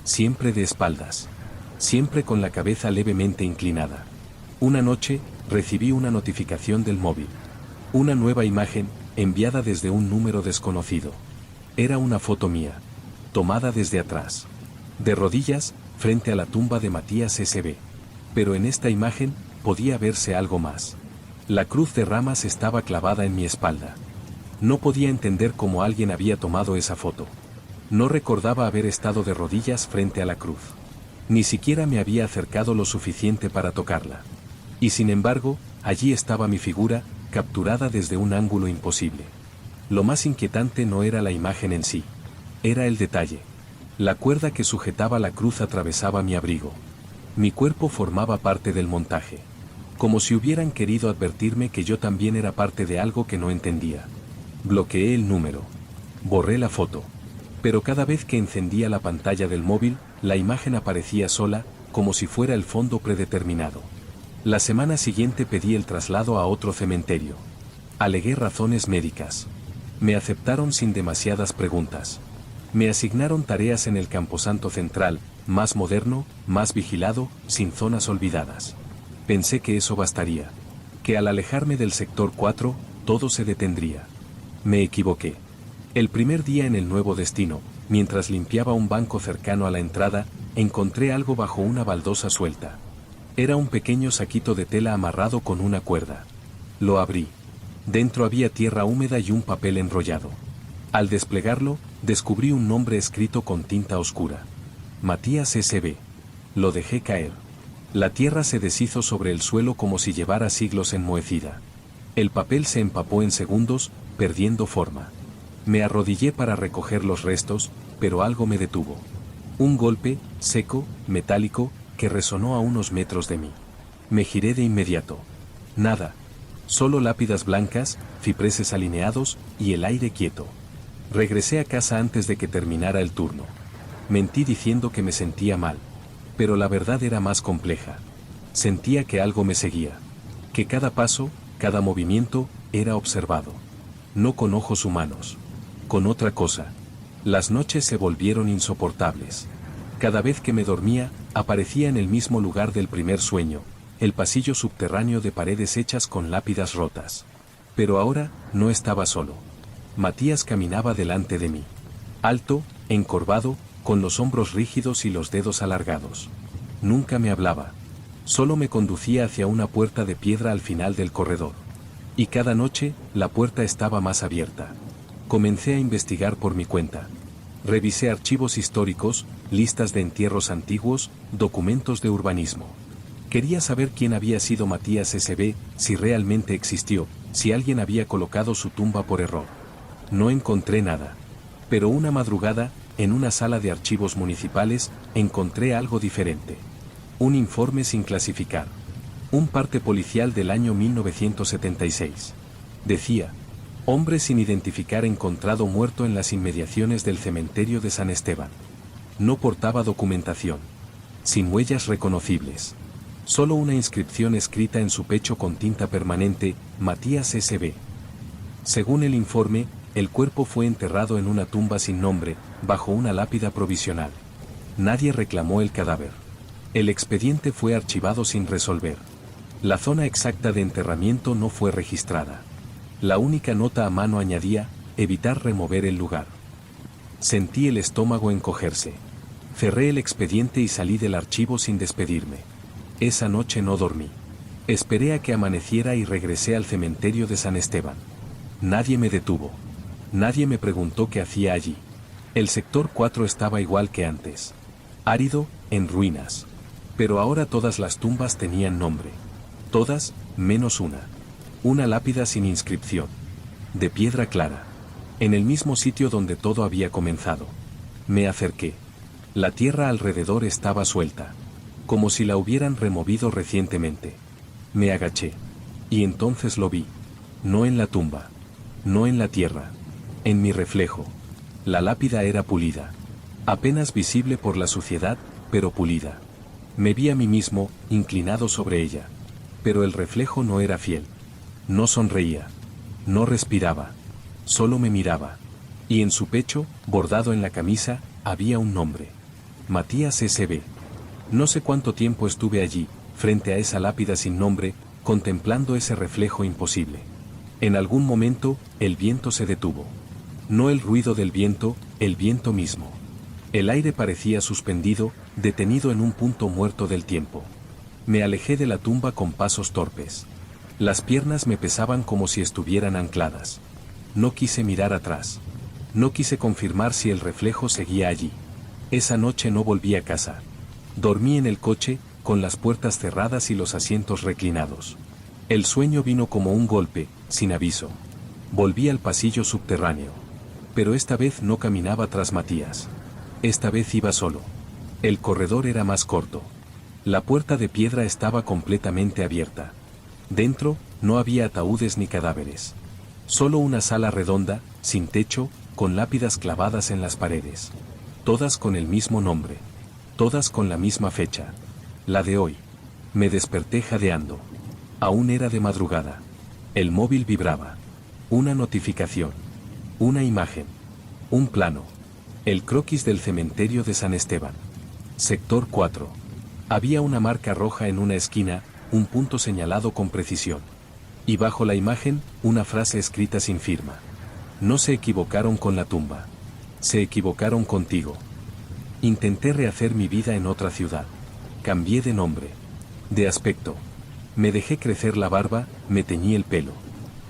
Siempre de espaldas. Siempre con la cabeza levemente inclinada. Una noche, recibí una notificación del móvil. Una nueva imagen, enviada desde un número desconocido. Era una foto mía. Tomada desde atrás. De rodillas, frente a la tumba de Matías S.B. Pero en esta imagen, podía verse algo más. La cruz de ramas estaba clavada en mi espalda. No podía entender cómo alguien había tomado esa foto. No recordaba haber estado de rodillas frente a la cruz. Ni siquiera me había acercado lo suficiente para tocarla. Y sin embargo, allí estaba mi figura, capturada desde un ángulo imposible. Lo más inquietante no era la imagen en sí. Era el detalle. La cuerda que sujetaba la cruz atravesaba mi abrigo. Mi cuerpo formaba parte del montaje. Como si hubieran querido advertirme que yo también era parte de algo que no entendía. Bloqueé el número. Borré la foto. Pero cada vez que encendía la pantalla del móvil, la imagen aparecía sola, como si fuera el fondo predeterminado. La semana siguiente pedí el traslado a otro cementerio. Alegué razones médicas. Me aceptaron sin demasiadas preguntas. Me asignaron tareas en el camposanto central, más moderno, más vigilado, sin zonas olvidadas. Pensé que eso bastaría. Que al alejarme del sector 4, todo se detendría. Me equivoqué. El primer día en el nuevo destino, mientras limpiaba un banco cercano a la entrada, encontré algo bajo una baldosa suelta. Era un pequeño saquito de tela amarrado con una cuerda. Lo abrí. Dentro había tierra húmeda y un papel enrollado. Al desplegarlo, descubrí un nombre escrito con tinta oscura. Matías S.B. Lo dejé caer. La tierra se deshizo sobre el suelo como si llevara siglos enmohecida. El papel se empapó en segundos, perdiendo forma. Me arrodillé para recoger los restos, pero algo me detuvo. Un golpe, seco, metálico, que resonó a unos metros de mí. Me giré de inmediato. Nada. Solo lápidas blancas, cipreses alineados, y el aire quieto. Regresé a casa antes de que terminara el turno. Mentí diciendo que me sentía mal. Pero la verdad era más compleja. Sentía que algo me seguía. Que cada paso, cada movimiento, era observado. No con ojos humanos. Con otra cosa. Las noches se volvieron insoportables. Cada vez que me dormía, aparecía en el mismo lugar del primer sueño, el pasillo subterráneo de paredes hechas con lápidas rotas. Pero ahora, no estaba solo. Matías caminaba delante de mí. Alto, encorvado, con los hombros rígidos y los dedos alargados. Nunca me hablaba. Solo me conducía hacia una puerta de piedra al final del corredor. Y cada noche, la puerta estaba más abierta. Comencé a investigar por mi cuenta. Revisé archivos históricos, listas de entierros antiguos, documentos de urbanismo. Quería saber quién había sido Matías S.B., si realmente existió, si alguien había colocado su tumba por error. No encontré nada. Pero una madrugada, en una sala de archivos municipales, encontré algo diferente. Un informe sin clasificar. Un parte policial del año 1976. Decía: hombre sin identificar encontrado muerto en las inmediaciones del cementerio de San Esteban. No portaba documentación. Sin huellas reconocibles. Solo una inscripción escrita en su pecho con tinta permanente: Matías S.B. Según el informe, el cuerpo fue enterrado en una tumba sin nombre, bajo una lápida provisional. Nadie reclamó el cadáver. El expediente fue archivado sin resolver. La zona exacta de enterramiento no fue registrada. La única nota a mano añadía: evitar remover el lugar. Sentí el estómago encogerse. Cerré el expediente y salí del archivo sin despedirme. Esa noche no dormí. Esperé a que amaneciera y regresé al cementerio de San Esteban. Nadie me detuvo. Nadie me preguntó qué hacía allí. El sector 4 estaba igual que antes. Árido, en ruinas. Pero ahora todas las tumbas tenían nombre. Todas, menos una. Una lápida sin inscripción. De piedra clara. En el mismo sitio donde todo había comenzado. Me acerqué. La tierra alrededor estaba suelta. Como si la hubieran removido recientemente. Me agaché. Y entonces lo vi. No en la tumba. No en la tierra. En mi reflejo. La lápida era pulida. Apenas visible por la suciedad, pero pulida. Me vi a mí mismo, inclinado sobre ella. Pero el reflejo no era fiel. No sonreía. No respiraba. Solo me miraba. Y en su pecho, bordado en la camisa, había un nombre. Matías S.B. No sé cuánto tiempo estuve allí, frente a esa lápida sin nombre, contemplando ese reflejo imposible. En algún momento, el viento se detuvo. No el ruido del viento, el viento mismo. El aire parecía suspendido, detenido en un punto muerto del tiempo. Me alejé de la tumba con pasos torpes. Las piernas me pesaban como si estuvieran ancladas. No quise mirar atrás. No quise confirmar si el reflejo seguía allí. Esa noche no volví a casa. Dormí en el coche, con las puertas cerradas y los asientos reclinados. El sueño vino como un golpe, sin aviso. Volví al pasillo subterráneo. Pero esta vez no caminaba tras Matías. Esta vez iba solo. El corredor era más corto. La puerta de piedra estaba completamente abierta. Dentro, no había ataúdes ni cadáveres. Solo una sala redonda, sin techo, con lápidas clavadas en las paredes. Todas con el mismo nombre. Todas con la misma fecha. La de hoy. Me desperté jadeando. Aún era de madrugada. El móvil vibraba. Una notificación. Una imagen. Un plano. El croquis del cementerio de San Esteban. Sector 4. Había una marca roja en una esquina, un punto señalado con precisión. Y bajo la imagen, una frase escrita sin firma. No se equivocaron con la tumba. Se equivocaron contigo. Intenté rehacer mi vida en otra ciudad. Cambié de nombre. De aspecto. Me dejé crecer la barba, me teñí el pelo.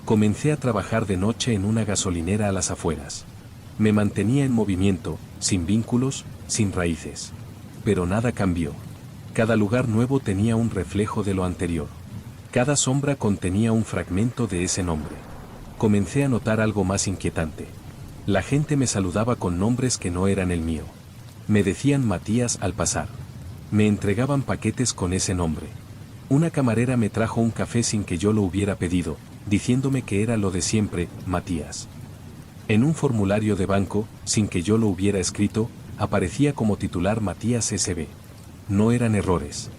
Comencé a trabajar de noche en una gasolinera a las afueras. Me mantenía en movimiento, sin vínculos, sin raíces. Pero nada cambió. Cada lugar nuevo tenía un reflejo de lo anterior. Cada sombra contenía un fragmento de ese nombre. Comencé a notar algo más inquietante. La gente me saludaba con nombres que no eran el mío. Me decían Matías al pasar. Me entregaban paquetes con ese nombre. Una camarera me trajo un café sin que yo lo hubiera pedido, diciéndome que era lo de siempre, Matías. En un formulario de banco, sin que yo lo hubiera escrito, aparecía como titular Matías S.B. No eran errores.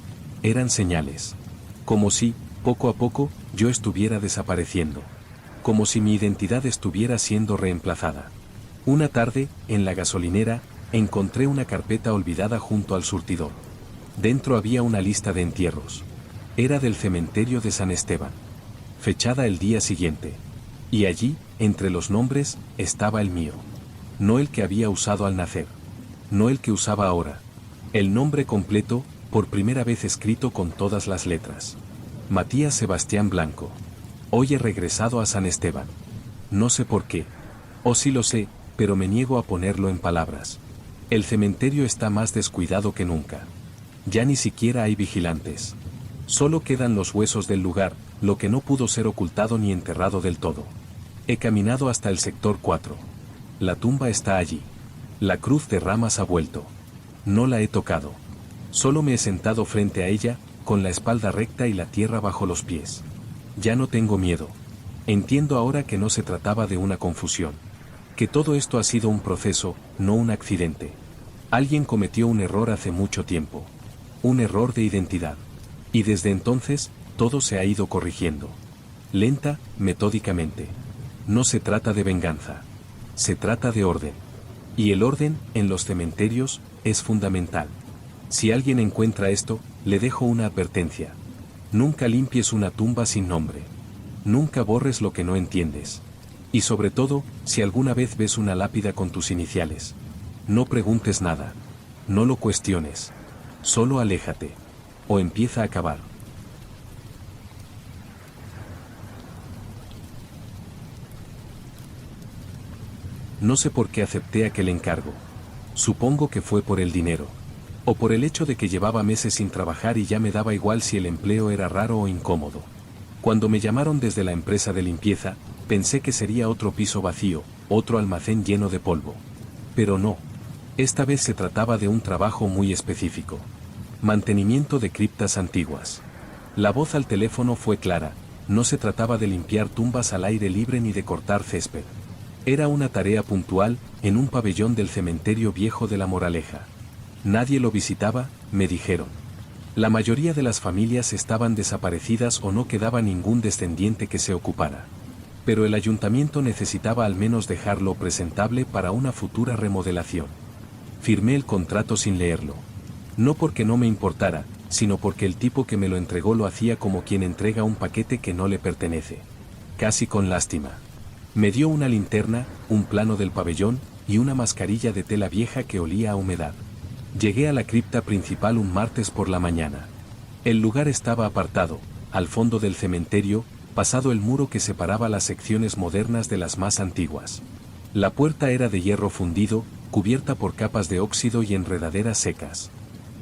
Eran señales. Como si, poco a poco, yo estuviera desapareciendo. Como si mi identidad estuviera siendo reemplazada. Una tarde, en la gasolinera, encontré una carpeta olvidada junto al surtidor. Dentro había una lista de entierros. Era del cementerio de San Esteban. Fechada el día siguiente. Y allí, entre los nombres, estaba el mío. No el que había usado al nacer. No el que usaba ahora. El nombre completo, por primera vez escrito con todas las letras. Matías Sebastián Blanco. Hoy he regresado a San Esteban. No sé por qué. O sí lo sé, pero me niego a ponerlo en palabras. El cementerio está más descuidado que nunca. Ya ni siquiera hay vigilantes. Solo quedan los huesos del lugar, lo que no pudo ser ocultado ni enterrado del todo. He caminado hasta el sector 4. La tumba está allí. La cruz de ramas ha vuelto. No la he tocado. Solo me he sentado frente a ella, con la espalda recta y la tierra bajo los pies. Ya no tengo miedo. Entiendo ahora que no se trataba de una confusión. Que todo esto ha sido un proceso, no un accidente. Alguien cometió un error hace mucho tiempo. Un error de identidad. Y desde entonces, todo se ha ido corrigiendo. Lenta, metódicamente. No se trata de venganza. Se trata de orden. Y el orden, en los cementerios, es fundamental. Si alguien encuentra esto, le dejo una advertencia. Nunca limpies una tumba sin nombre. Nunca borres lo que no entiendes. Y sobre todo, si alguna vez ves una lápida con tus iniciales. No preguntes nada. No lo cuestiones. Solo aléjate. O empieza a cavar. No sé por qué acepté aquel encargo. Supongo que fue por el dinero. O por el hecho de que llevaba meses sin trabajar y ya me daba igual si el empleo era raro o incómodo. Cuando me llamaron desde la empresa de limpieza, pensé que sería otro piso vacío, otro almacén lleno de polvo. Pero no. Esta vez se trataba de un trabajo muy específico. Mantenimiento de criptas antiguas. La voz al teléfono fue clara, no se trataba de limpiar tumbas al aire libre ni de cortar césped. Era una tarea puntual, en un pabellón del cementerio viejo de La Moraleja. Nadie lo visitaba, me dijeron. La mayoría de las familias estaban desaparecidas o no quedaba ningún descendiente que se ocupara. Pero el ayuntamiento necesitaba al menos dejarlo presentable para una futura remodelación. Firmé el contrato sin leerlo. No porque no me importara, sino porque el tipo que me lo entregó lo hacía como quien entrega un paquete que no le pertenece. Casi con lástima. Me dio una linterna, un plano del pabellón, y una mascarilla de tela vieja que olía a humedad. Llegué a la cripta principal un martes por la mañana. El lugar estaba apartado, al fondo del cementerio, pasado el muro que separaba las secciones modernas de las más antiguas. La puerta era de hierro fundido, cubierta por capas de óxido y enredaderas secas.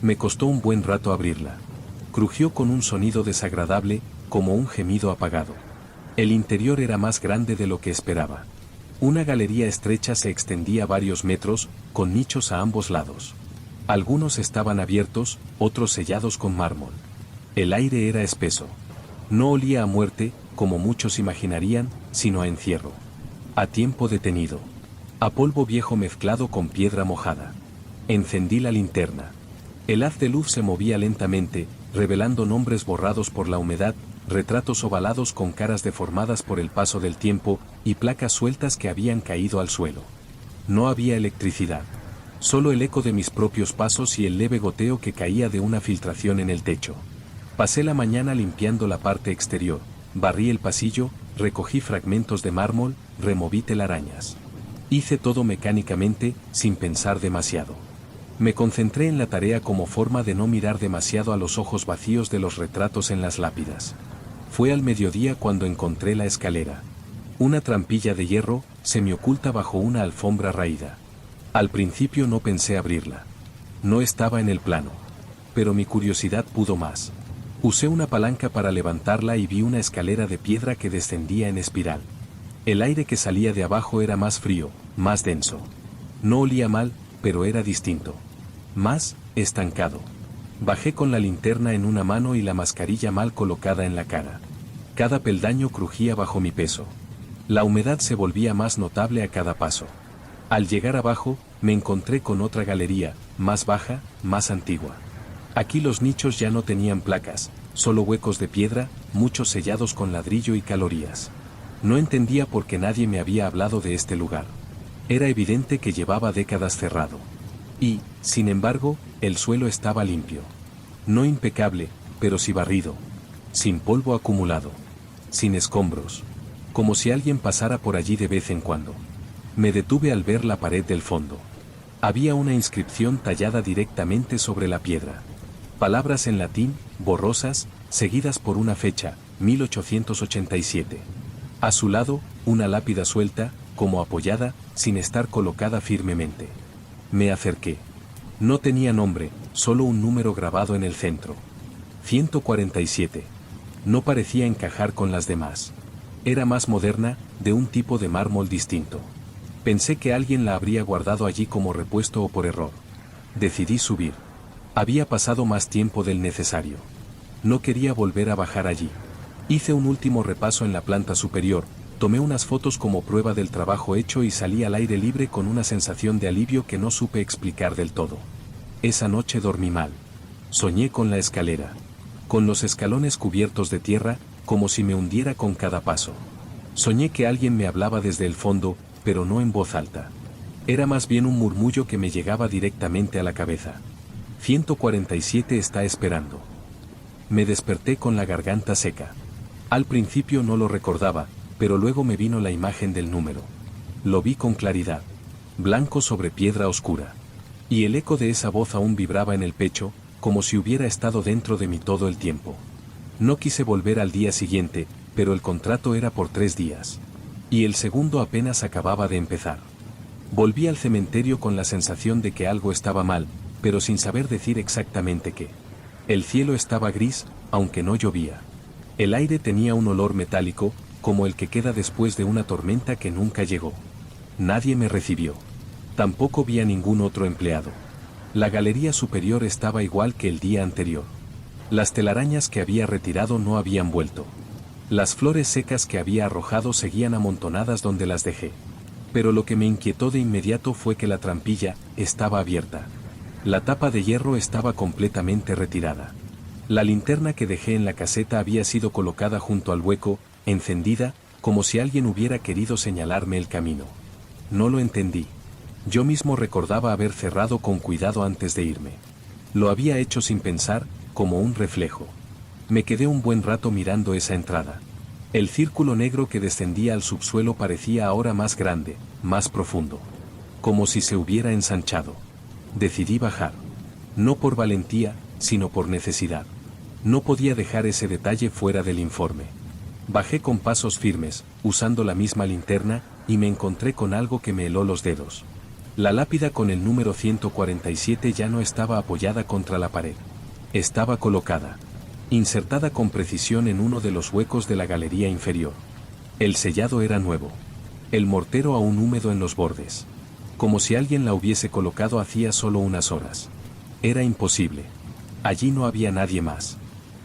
Me costó un buen rato abrirla. Crujió con un sonido desagradable, como un gemido apagado. El interior era más grande de lo que esperaba. Una galería estrecha se extendía varios metros, con nichos a ambos lados. Algunos estaban abiertos, otros sellados con mármol. El aire era espeso. No olía a muerte, como muchos imaginarían, sino a encierro. A tiempo detenido. A polvo viejo mezclado con piedra mojada. Encendí la linterna. El haz de luz se movía lentamente, revelando nombres borrados por la humedad, retratos ovalados con caras deformadas por el paso del tiempo, y placas sueltas que habían caído al suelo. No había electricidad. Solo el eco de mis propios pasos y el leve goteo que caía de una filtración en el techo. Pasé la mañana limpiando la parte exterior, barrí el pasillo, recogí fragmentos de mármol, removí telarañas. Hice todo mecánicamente, sin pensar demasiado. Me concentré en la tarea como forma de no mirar demasiado a los ojos vacíos de los retratos en las lápidas. Fue al mediodía cuando encontré la escalera. Una trampilla de hierro, semioculta bajo una alfombra raída. Al principio no pensé abrirla. No estaba en el plano. Pero mi curiosidad pudo más. Usé una palanca para levantarla y vi una escalera de piedra que descendía en espiral. El aire que salía de abajo era más frío, más denso. No olía mal, pero era distinto. Más estancado. Bajé con la linterna en una mano y la mascarilla mal colocada en la cara. Cada peldaño crujía bajo mi peso. La humedad se volvía más notable a cada paso. Al llegar abajo, me encontré con otra galería, más baja, más antigua. Aquí los nichos ya no tenían placas, solo huecos de piedra, muchos sellados con ladrillo y calorías. No entendía por qué nadie me había hablado de este lugar. Era evidente que llevaba décadas cerrado. Y, sin embargo, el suelo estaba limpio. No impecable, pero sí barrido. Sin polvo acumulado. Sin escombros. Como si alguien pasara por allí de vez en cuando. Me detuve al ver la pared del fondo. Había una inscripción tallada directamente sobre la piedra. Palabras en latín, borrosas, seguidas por una fecha, 1887. A su lado, una lápida suelta, como apoyada, sin estar colocada firmemente. Me acerqué. No tenía nombre, solo un número grabado en el centro. 147. No parecía encajar con las demás. Era más moderna, de un tipo de mármol distinto. Pensé que alguien la habría guardado allí como repuesto o por error. Decidí subir. Había pasado más tiempo del necesario. No quería volver a bajar allí. Hice un último repaso en la planta superior, tomé unas fotos como prueba del trabajo hecho y salí al aire libre con una sensación de alivio que no supe explicar del todo. Esa noche dormí mal. Soñé con la escalera. Con los escalones cubiertos de tierra, como si me hundiera con cada paso. Soñé que alguien me hablaba desde el fondo, pero no en voz alta. Era más bien un murmullo que me llegaba directamente a la cabeza. 147 está esperando. Me desperté con la garganta seca. Al principio no lo recordaba, pero luego me vino la imagen del número. Lo vi con claridad. Blanco sobre piedra oscura. Y el eco de esa voz aún vibraba en el pecho, como si hubiera estado dentro de mí todo el tiempo. No quise volver al día siguiente, pero el contrato era por 3 días. Y el segundo apenas acababa de empezar. Volví al cementerio con la sensación de que algo estaba mal, pero sin saber decir exactamente qué. El cielo estaba gris, aunque no llovía. El aire tenía un olor metálico, como el que queda después de una tormenta que nunca llegó. Nadie me recibió. Tampoco vi a ningún otro empleado. La galería superior estaba igual que el día anterior. Las telarañas que había retirado no habían vuelto. Las flores secas que había arrojado seguían amontonadas donde las dejé. Pero lo que me inquietó de inmediato fue que la trampilla estaba abierta. La tapa de hierro estaba completamente retirada. La linterna que dejé en la caseta había sido colocada junto al hueco, encendida, como si alguien hubiera querido señalarme el camino. No lo entendí. Yo mismo recordaba haber cerrado con cuidado antes de irme. Lo había hecho sin pensar, como un reflejo. Me quedé un buen rato mirando esa entrada. El círculo negro que descendía al subsuelo parecía ahora más grande, más profundo. Como si se hubiera ensanchado. Decidí bajar. No por valentía, sino por necesidad. No podía dejar ese detalle fuera del informe. Bajé con pasos firmes, usando la misma linterna, y me encontré con algo que me heló los dedos. La lápida con el número 147 ya no estaba apoyada contra la pared. Estaba colocada. Insertada con precisión en uno de los huecos de la galería inferior. El sellado era nuevo. El mortero aún húmedo en los bordes. Como si alguien la hubiese colocado hacía solo unas horas. Era imposible. Allí no había nadie más.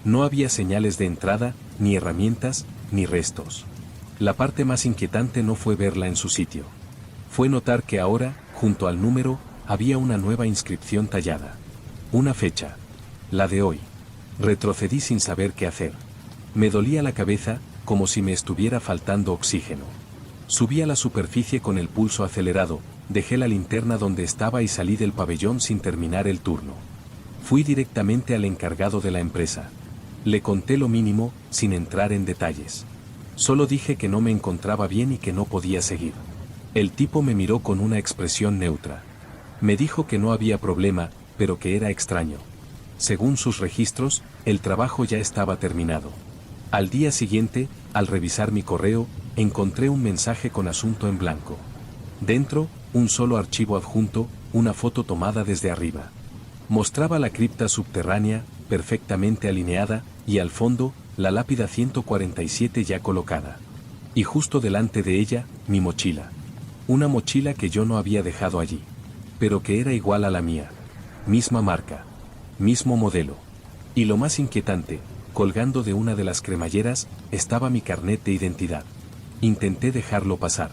No había señales de entrada, ni herramientas, ni restos. La parte más inquietante no fue verla en su sitio. Fue notar que ahora, junto al número, había una nueva inscripción tallada. Una fecha. La de hoy. Retrocedí sin saber qué hacer. Me dolía la cabeza, como si me estuviera faltando oxígeno. Subí a la superficie con el pulso acelerado, dejé la linterna donde estaba y salí del pabellón sin terminar el turno. Fui directamente al encargado de la empresa. Le conté lo mínimo, sin entrar en detalles. Solo dije que no me encontraba bien y que no podía seguir. El tipo me miró con una expresión neutra. Me dijo que no había problema, pero que era extraño. Según sus registros, el trabajo ya estaba terminado. Al día siguiente, al revisar mi correo, encontré un mensaje con asunto en blanco. Dentro, un solo archivo adjunto, una foto tomada desde arriba. Mostraba la cripta subterránea, perfectamente alineada, y al fondo, la lápida 147 ya colocada. Y justo delante de ella, mi mochila. Una mochila que yo no había dejado allí. Pero que era igual a la mía. Misma marca. Mismo modelo. Y lo más inquietante, colgando de una de las cremalleras, estaba mi carnet de identidad. Intenté dejarlo pasar.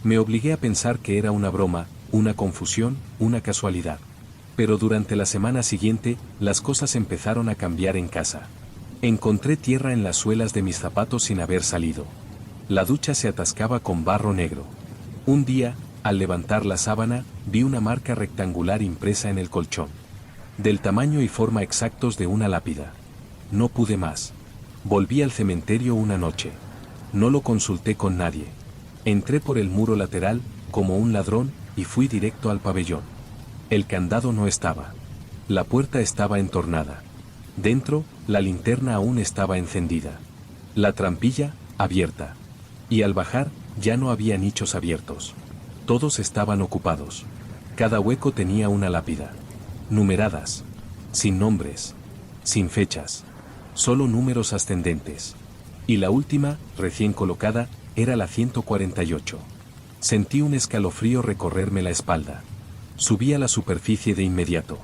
Me obligué a pensar que era una broma, una confusión, una casualidad. Pero durante la semana siguiente, las cosas empezaron a cambiar en casa. Encontré tierra en las suelas de mis zapatos sin haber salido. La ducha se atascaba con barro negro. Un día, Al levantar la sábana, vi una marca rectangular impresa en el colchón. Del tamaño y forma exactos de una lápida. No pude más. Volví al cementerio una noche. No lo consulté con nadie. Entré por el muro lateral, como un ladrón, y fui directo al pabellón. El candado no estaba. La puerta estaba entornada. Dentro, la linterna aún estaba encendida. La trampilla, abierta. Y al bajar, ya no había nichos abiertos. Todos estaban ocupados. Cada hueco tenía una lápida. Numeradas. Sin nombres. Sin fechas. Solo números ascendentes. Y la última, recién colocada, era la 148. Sentí un escalofrío recorrerme la espalda. Subí a la superficie de inmediato.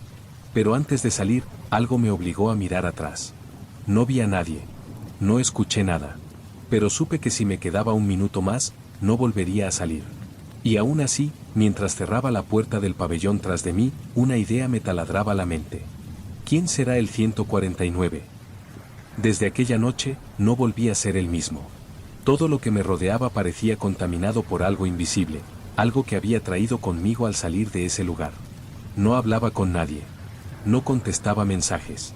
Pero antes de salir, algo me obligó a mirar atrás. No vi a nadie. No escuché nada. Pero supe que si me quedaba un minuto más, no volvería a salir. Y aún así, mientras cerraba la puerta del pabellón tras de mí, una idea me taladraba la mente. ¿Quién será el 149? Desde aquella noche, no volví a ser el mismo. Todo lo que me rodeaba parecía contaminado por algo invisible, algo que había traído conmigo al salir de ese lugar. No hablaba con nadie. No contestaba mensajes.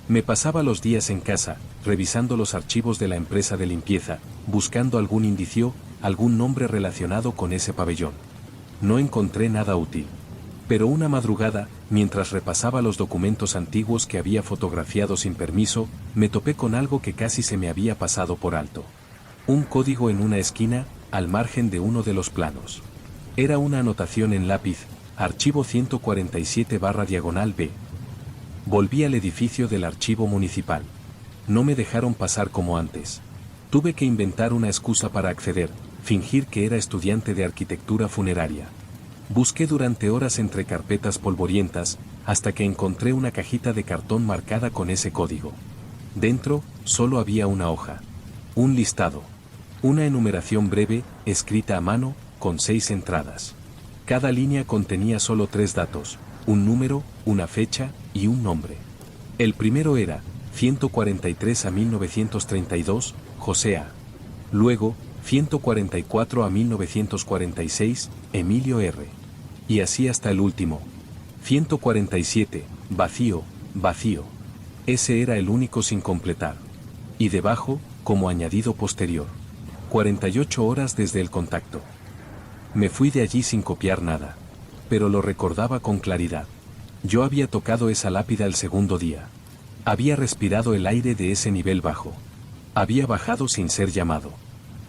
Me pasaba los días en casa, revisando los archivos de la empresa de limpieza, buscando algún indicio, algún nombre relacionado con ese pabellón. No encontré nada útil. Pero una madrugada, mientras repasaba los documentos antiguos que había fotografiado sin permiso, me topé con algo que casi se me había pasado por alto. Un código en una esquina, al margen de uno de los planos. Era una anotación en lápiz, archivo 147/B. Volví al edificio del archivo municipal. No me dejaron pasar como antes. Tuve que inventar una excusa para acceder, fingir que era estudiante de arquitectura funeraria. Busqué durante horas entre carpetas polvorientas, hasta que encontré una cajita de cartón marcada con ese código. Dentro, solo había una hoja. Un listado. Una enumeración breve, escrita a mano, con 6 entradas. Cada línea contenía solo 3 datos, un número, una fecha y un nombre. El primero era 143 a 1932, José A. Luego, 144 a 1946, Emilio R. Y así hasta el último. 147, vacío, vacío. Ese era el único sin completar. Y debajo, como añadido posterior. 48 horas desde el contacto. Me fui de allí sin copiar nada. Pero lo recordaba con claridad. Yo había tocado esa lápida el segundo día. Había respirado el aire de ese nivel bajo. Había bajado sin ser llamado.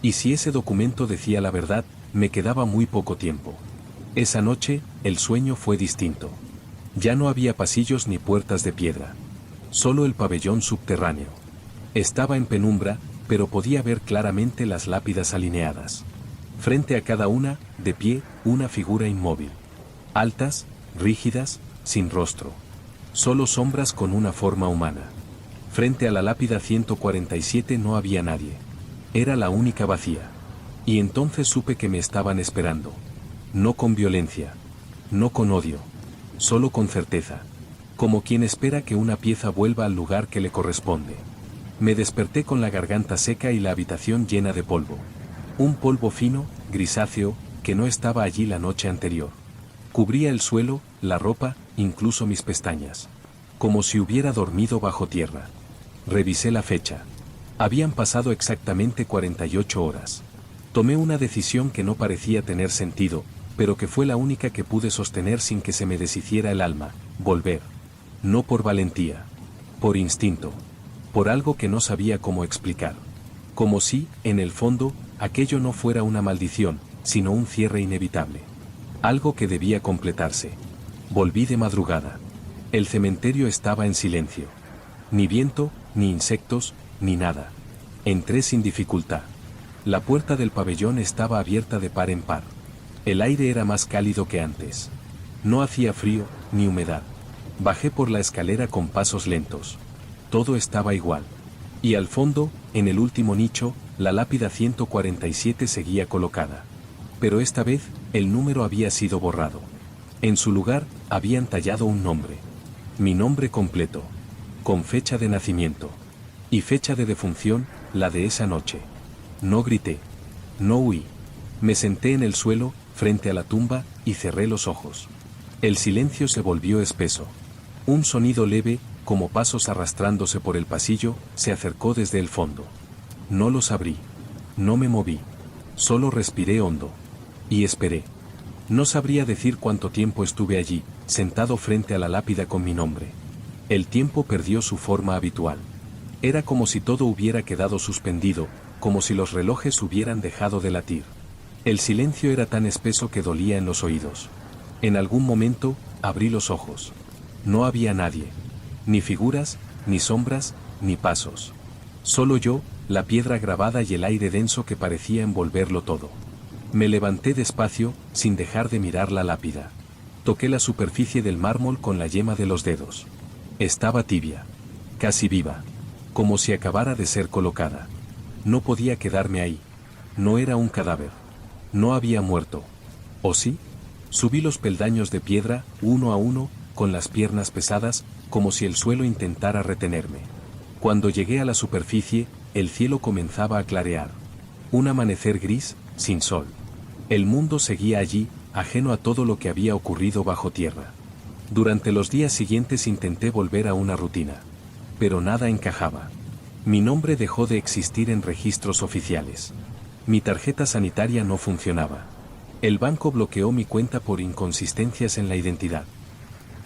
Y si ese documento decía la verdad, me quedaba muy poco tiempo. Esa noche, el sueño fue distinto. Ya no había pasillos ni puertas de piedra. Solo el pabellón subterráneo. Estaba en penumbra, pero podía ver claramente las lápidas alineadas. Frente a cada una, de pie, una figura inmóvil. Altas, rígidas, sin rostro. Solo sombras con una forma humana. Frente a la lápida 147 no había nadie. Era la única vacía. Y entonces supe que me estaban esperando. No con violencia. No con odio. Solo con certeza. Como quien espera que una pieza vuelva al lugar que le corresponde. Me desperté con la garganta seca y la habitación llena de polvo. Un polvo fino, grisáceo, que no estaba allí la noche anterior. Cubría el suelo, la ropa, incluso mis pestañas. Como si hubiera dormido bajo tierra. Revisé la fecha. Habían pasado exactamente 48 horas. Tomé una decisión que no parecía tener sentido, pero que fue la única que pude sostener sin que se me deshiciera el alma: volver. No por valentía. Por instinto. Por algo que no sabía cómo explicar. Como si, en el fondo, aquello no fuera una maldición, sino un cierre inevitable. Algo que debía completarse. Volví de madrugada. El cementerio estaba en silencio. Ni viento, ni insectos, ni nada. Entré sin dificultad. La puerta del pabellón estaba abierta de par en par. El aire era más cálido que antes. No hacía frío, ni humedad. Bajé por la escalera con pasos lentos. Todo estaba igual. Y al fondo, en el último nicho, la lápida 147 seguía colocada. Pero esta vez, el número había sido borrado. En su lugar, habían tallado un nombre. Mi nombre completo. Con fecha de nacimiento. Y fecha de defunción, la de esa noche. No grité. No huí. Me senté en el suelo, frente a la tumba, y cerré los ojos. El silencio se volvió espeso. Un sonido leve, como pasos arrastrándose por el pasillo, se acercó desde el fondo. No los abrí. No me moví. Solo respiré hondo. Y esperé. No sabría decir cuánto tiempo estuve allí, sentado frente a la lápida con mi nombre. El tiempo perdió su forma habitual. Era como si todo hubiera quedado suspendido, como si los relojes hubieran dejado de latir. El silencio era tan espeso que dolía en los oídos. En algún momento, abrí los ojos. No había nadie. Ni figuras, ni sombras, ni pasos. Solo yo, la piedra grabada y el aire denso que parecía envolverlo todo. Me levanté despacio, sin dejar de mirar la lápida. Toqué la superficie del mármol con la yema de los dedos. Estaba tibia. Casi viva. Como si acabara de ser colocada. No podía quedarme ahí. No era un cadáver. No había muerto. ¿O sí? Subí los peldaños de piedra, uno a uno, con las piernas pesadas, como si el suelo intentara retenerme. Cuando llegué a la superficie, el cielo comenzaba a clarear. Un amanecer gris, sin sol. El mundo seguía allí, ajeno a todo lo que había ocurrido bajo tierra. Durante los días siguientes intenté volver a una rutina. Pero nada encajaba. Mi nombre dejó de existir en registros oficiales. Mi tarjeta sanitaria no funcionaba. El banco bloqueó mi cuenta por inconsistencias en la identidad.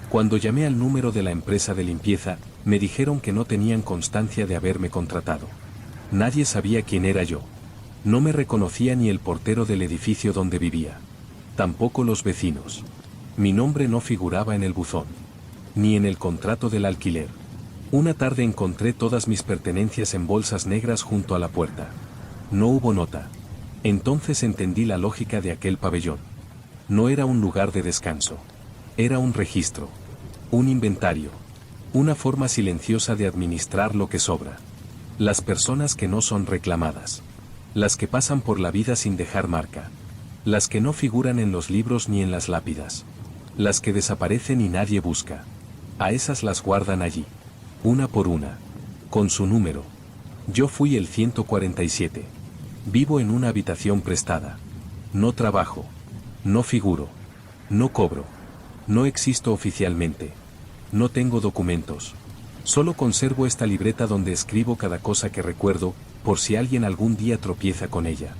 Cuando llamé al número de la empresa de limpieza, me dijeron que no tenían constancia de haberme contratado. Nadie sabía quién era yo. No me reconocía ni el portero del edificio donde vivía. Tampoco los vecinos. Mi nombre no figuraba en el buzón. Ni en el contrato del alquiler. Una tarde encontré todas mis pertenencias en bolsas negras junto a la puerta. No hubo nota. Entonces entendí la lógica de aquel pabellón. No era un lugar de descanso. Era un registro. Un inventario. Una forma silenciosa de administrar lo que sobra. Las personas que no son reclamadas. Las que pasan por la vida sin dejar marca. Las que no figuran en los libros ni en las lápidas. Las que desaparecen y nadie busca. A esas las guardan allí. Una por una. Con su número. Yo fui el 147. Vivo en una habitación prestada. No trabajo. No figuro. No cobro. No existo oficialmente. No tengo documentos. Solo conservo esta libreta donde escribo cada cosa que recuerdo, por si alguien algún día tropieza con ella.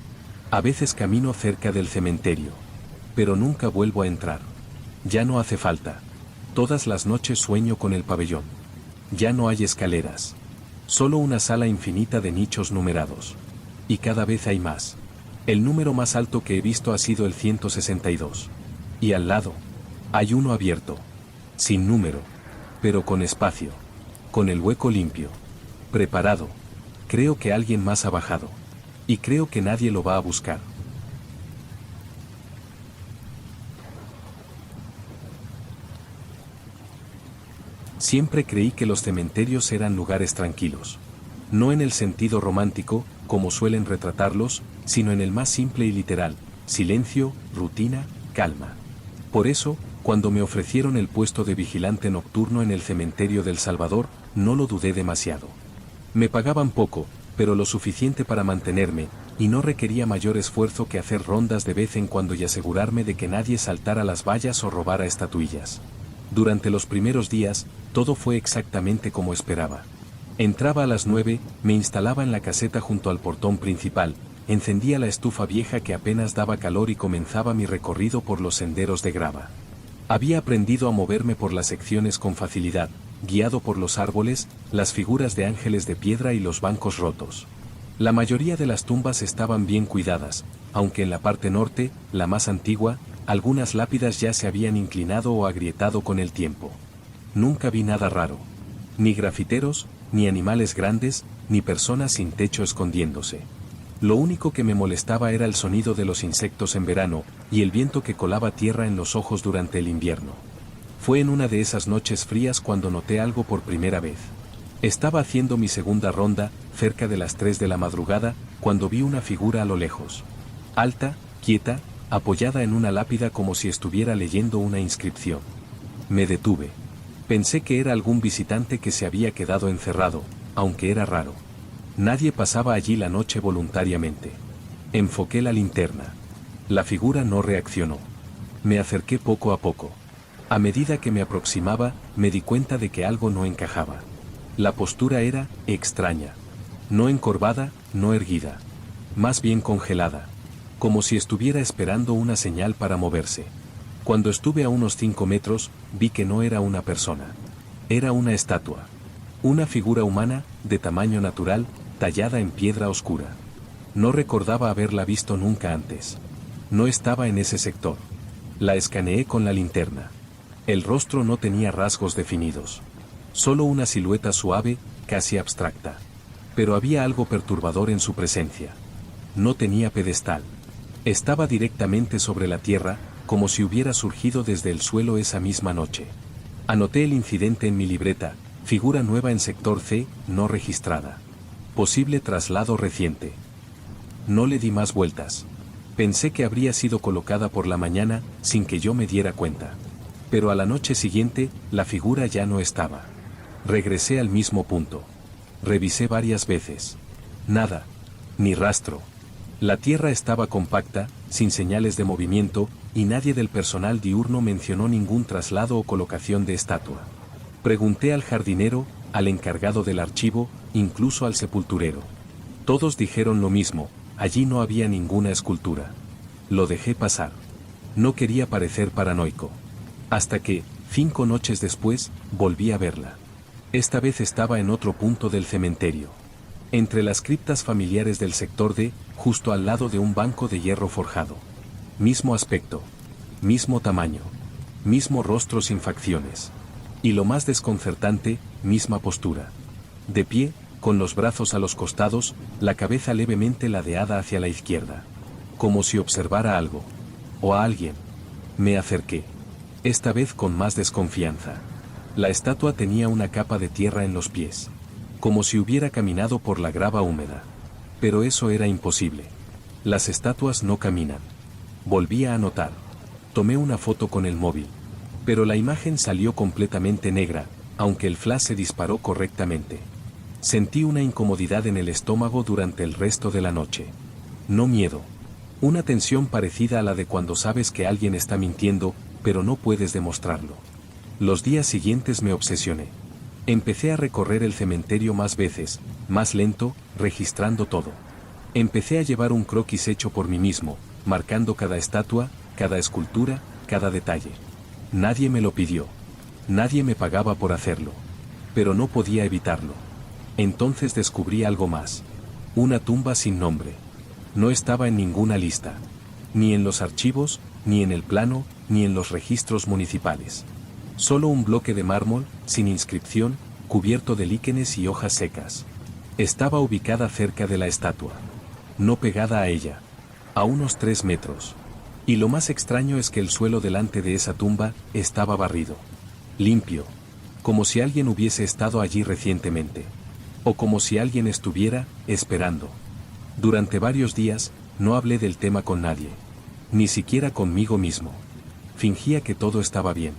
A veces camino cerca del cementerio. Pero nunca vuelvo a entrar. Ya no hace falta. Todas las noches sueño con el pabellón. Ya no hay escaleras. Solo una sala infinita de nichos numerados. Y cada vez hay más. El número más alto que he visto ha sido el 162. Y al lado, hay uno abierto. Sin número. Pero con espacio. Con el hueco limpio. Preparado. Creo que alguien más ha bajado. Y creo que nadie lo va a buscar. Siempre creí que los cementerios eran lugares tranquilos. No en el sentido romántico, como suelen retratarlos, sino en el más simple y literal: silencio, rutina, calma. Por eso, cuando me ofrecieron el puesto de vigilante nocturno en el cementerio del Salvador, no lo dudé demasiado. Me pagaban poco, pero lo suficiente para mantenerme, y no requería mayor esfuerzo que hacer rondas de vez en cuando y asegurarme de que nadie saltara las vallas o robara estatuillas. Durante los primeros días, todo fue exactamente como esperaba. Entraba a las 9, me instalaba en la caseta junto al portón principal, encendía la estufa vieja que apenas daba calor y comenzaba mi recorrido por los senderos de grava. Había aprendido a moverme por las secciones con facilidad, guiado por los árboles, las figuras de ángeles de piedra y los bancos rotos. La mayoría de las tumbas estaban bien cuidadas, aunque en la parte norte, la más antigua, algunas lápidas ya se habían inclinado o agrietado con el tiempo. Nunca vi nada raro. Ni grafiteros, ni animales grandes, ni personas sin techo escondiéndose. Lo único que me molestaba era el sonido de los insectos en verano, y el viento que colaba tierra en los ojos durante el invierno. Fue en una de esas noches frías cuando noté algo por primera vez. Estaba haciendo mi segunda ronda, cerca de las 3 de la madrugada, cuando vi una figura a lo lejos. Alta, quieta, apoyada en una lápida como si estuviera leyendo una inscripción. Me detuve. Pensé que era algún visitante que se había quedado encerrado, aunque era raro. Nadie pasaba allí la noche voluntariamente. Enfoqué la linterna. La figura no reaccionó. Me acerqué poco a poco. A medida que me aproximaba, me di cuenta de que algo no encajaba. La postura era extraña. No encorvada, no erguida. Más bien congelada. Como si estuviera esperando una señal para moverse. Cuando estuve a unos 5 metros, vi que no era una persona. Era una estatua. Una figura humana, de tamaño natural, tallada en piedra oscura. No recordaba haberla visto nunca antes. No estaba en ese sector. La escaneé con la linterna. El rostro no tenía rasgos definidos. Solo una silueta suave, casi abstracta. Pero había algo perturbador en su presencia. No tenía pedestal. Estaba directamente sobre la tierra, como si hubiera surgido desde el suelo esa misma noche. Anoté el incidente en mi libreta, figura nueva en sector C, no registrada. Posible traslado reciente. No le di más vueltas. Pensé que habría sido colocada por la mañana, sin que yo me diera cuenta. Pero a la noche siguiente, la figura ya no estaba. Regresé al mismo punto. Revisé varias veces. Nada. Ni rastro. La tierra estaba compacta, sin señales de movimiento, y nadie del personal diurno mencionó ningún traslado o colocación de estatua. Pregunté al jardinero, al encargado del archivo, incluso al sepulturero. Todos dijeron lo mismo, allí no había ninguna escultura. Lo dejé pasar. No quería parecer paranoico. Hasta que, 5 noches después, volví a verla. Esta vez estaba en otro punto del cementerio. Entre las criptas familiares del sector D, justo al lado de un banco de hierro forjado. Mismo aspecto. Mismo tamaño. Mismo rostro sin facciones. Y lo más desconcertante, misma postura. De pie, con los brazos a los costados, la cabeza levemente ladeada hacia la izquierda. Como si observara algo. O a alguien. Me acerqué. Esta vez con más desconfianza. La estatua tenía una capa de tierra en los pies. Como si hubiera caminado por la grava húmeda. Pero eso era imposible. Las estatuas no caminan. Volví a anotar. Tomé una foto con el móvil. Pero la imagen salió completamente negra, aunque el flash se disparó correctamente. Sentí una incomodidad en el estómago durante el resto de la noche. No miedo. Una tensión parecida a la de cuando sabes que alguien está mintiendo, pero no puedes demostrarlo. Los días siguientes me obsesioné. Empecé a recorrer el cementerio más veces, más lento, registrando todo. Empecé a llevar un croquis hecho por mí mismo, marcando cada estatua, cada escultura, cada detalle. Nadie me lo pidió. Nadie me pagaba por hacerlo. Pero no podía evitarlo. Entonces descubrí algo más. Una tumba sin nombre. No estaba en ninguna lista. Ni en los archivos, ni en el plano, ni en los registros municipales. Solo un bloque de mármol, sin inscripción, cubierto de líquenes y hojas secas. Estaba ubicada cerca de la estatua. No pegada a ella. A unos 3 metros. Y lo más extraño es que el suelo delante de esa tumba estaba barrido. Limpio. Como si alguien hubiese estado allí recientemente. O como si alguien estuviera esperando. Durante varios días, no hablé del tema con nadie. Ni siquiera conmigo mismo. Fingía que todo estaba bien.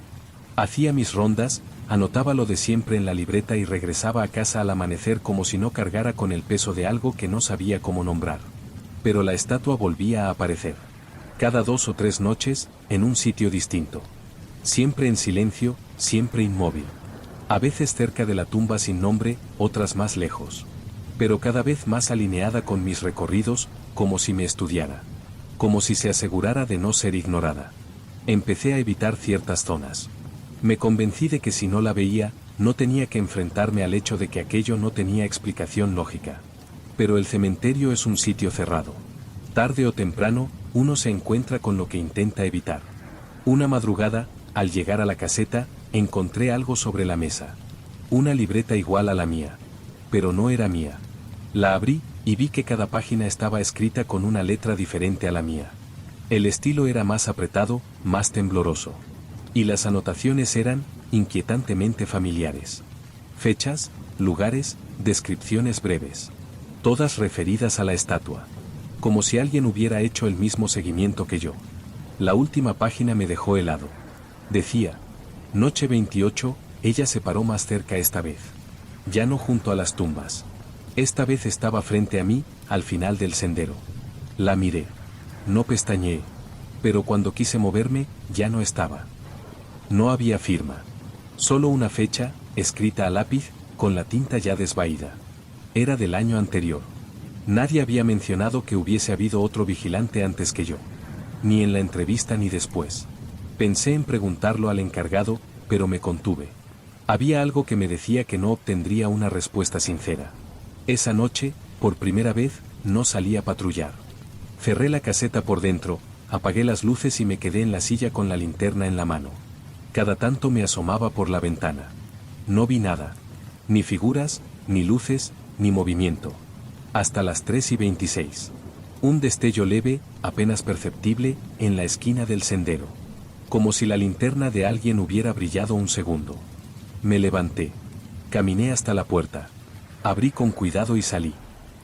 Hacía mis rondas, anotaba lo de siempre en la libreta y regresaba a casa al amanecer como si no cargara con el peso de algo que no sabía cómo nombrar. Pero la estatua volvía a aparecer. Cada 2 o 3 noches, en un sitio distinto. Siempre en silencio, siempre inmóvil. A veces cerca de la tumba sin nombre, otras más lejos. Pero cada vez más alineada con mis recorridos, como si me estudiara. Como si se asegurara de no ser ignorada. Empecé a evitar ciertas zonas. Me convencí de que si no la veía, no tenía que enfrentarme al hecho de que aquello no tenía explicación lógica. Pero el cementerio es un sitio cerrado. Tarde o temprano, uno se encuentra con lo que intenta evitar. Una madrugada, al llegar a la caseta, encontré algo sobre la mesa. Una libreta igual a la mía. Pero no era mía. La abrí, y vi que cada página estaba escrita con una letra diferente a la mía. El estilo era más apretado, más tembloroso. Y las anotaciones eran, inquietantemente familiares. Fechas, lugares, descripciones breves. Todas referidas a la estatua. Como si alguien hubiera hecho el mismo seguimiento que yo. La última página me dejó helado. Decía, noche 28, ella se paró más cerca esta vez. Ya no junto a las tumbas. Esta vez estaba frente a mí, al final del sendero. La miré. No pestañeé. pero cuando quise moverme, ya no estaba. No había firma. Solo una fecha, escrita a lápiz, con la tinta ya desvaída. Era del año anterior. Nadie había mencionado que hubiese habido otro vigilante antes que yo. Ni en la entrevista ni después. Pensé en preguntarlo al encargado, pero me contuve. Había algo que me decía que no obtendría una respuesta sincera. Esa noche, por primera vez, no salí a patrullar. Cerré la caseta por dentro, apagué las luces y me quedé en la silla con la linterna en la mano. Cada tanto me asomaba por la ventana. No vi nada. Ni figuras, ni luces, ni movimiento. Hasta las 3:26. Un destello leve, apenas perceptible, en la esquina del sendero. Como si la linterna de alguien hubiera brillado un segundo. Me levanté. Caminé hasta la puerta. Abrí con cuidado y salí.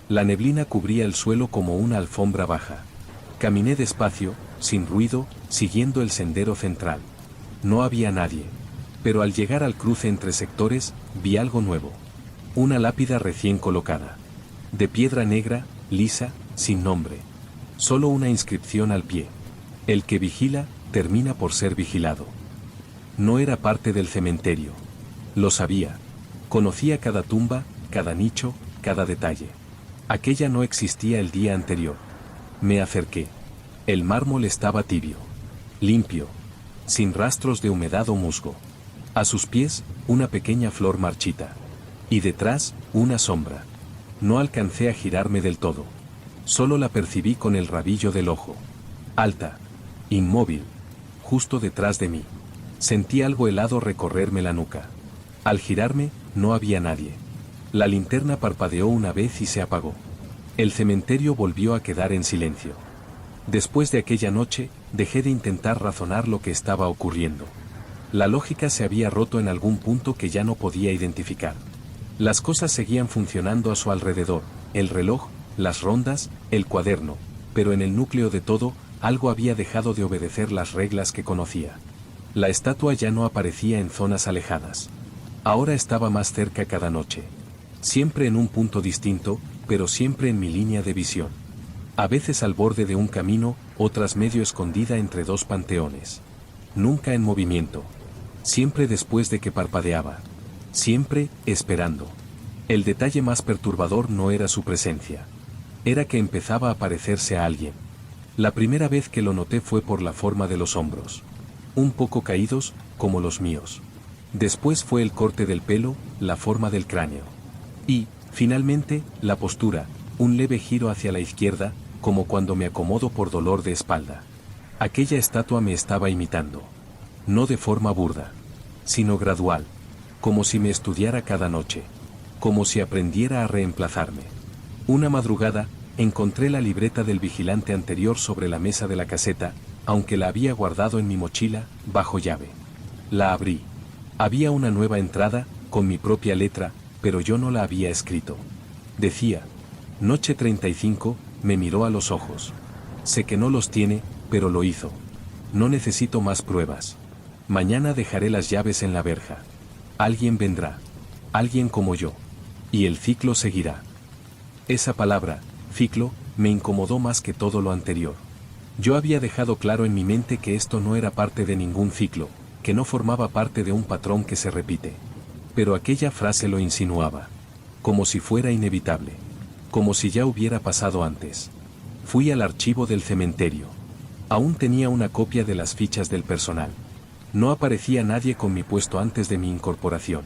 La neblina cubría el suelo como una alfombra baja. Caminé despacio, sin ruido, siguiendo el sendero central. No había nadie. Pero al llegar al cruce entre sectores, vi algo nuevo. Una lápida recién colocada. De piedra negra, lisa, sin nombre. Solo una inscripción al pie. El que vigila, termina por ser vigilado. No era parte del cementerio. Lo sabía. Conocía cada tumba, cada nicho, cada detalle. Aquella no existía el día anterior. Me acerqué. El mármol estaba tibio. Limpio. Sin rastros de humedad o musgo. A sus pies, una pequeña flor marchita. Y detrás, una sombra. No alcancé a girarme del todo. Solo la percibí con el rabillo del ojo. Alta. Inmóvil. Justo detrás de mí. Sentí algo helado recorrerme la nuca. Al girarme, no había nadie. La linterna parpadeó una vez y se apagó. El cementerio volvió a quedar en silencio. Después de aquella noche, dejé de intentar razonar lo que estaba ocurriendo. La lógica se había roto en algún punto que ya no podía identificar. Las cosas seguían funcionando a su alrededor, el reloj, las rondas, el cuaderno, pero en el núcleo de todo, algo había dejado de obedecer las reglas que conocía. La estatua ya no aparecía en zonas alejadas. Ahora estaba más cerca cada noche. Siempre en un punto distinto, pero siempre en mi línea de visión. A veces al borde de un camino, otras medio escondida entre dos panteones. Nunca en movimiento. Siempre después de que parpadeaba. Siempre, esperando. El detalle más perturbador no era su presencia. Era que empezaba a parecerse a alguien. La primera vez que lo noté fue por la forma de los hombros. Un poco caídos, como los míos. Después fue el corte del pelo, la forma del cráneo. Y, finalmente, la postura, un leve giro hacia la izquierda, como cuando me acomodo por dolor de espalda. Aquella estatua me estaba imitando. No de forma burda, sino gradual. Como si me estudiara cada noche. Como si aprendiera a reemplazarme. Una madrugada, encontré la libreta del vigilante anterior sobre la mesa de la caseta, aunque la había guardado en mi mochila, bajo llave. La abrí. Había una nueva entrada, con mi propia letra, pero yo no la había escrito. Decía, Noche 35, me miró a los ojos. Sé que no los tiene, pero lo hizo. No necesito más pruebas. Mañana dejaré las llaves en la verja. Alguien vendrá. Alguien como yo. Y el ciclo seguirá. Esa palabra, ciclo, me incomodó más que todo lo anterior. Yo había dejado claro en mi mente que esto no era parte de ningún ciclo, que no formaba parte de un patrón que se repite. Pero aquella frase lo insinuaba. Como si fuera inevitable. Como si ya hubiera pasado antes. Fui al archivo del cementerio. Aún tenía una copia de las fichas del personal. No aparecía nadie con mi puesto antes de mi incorporación.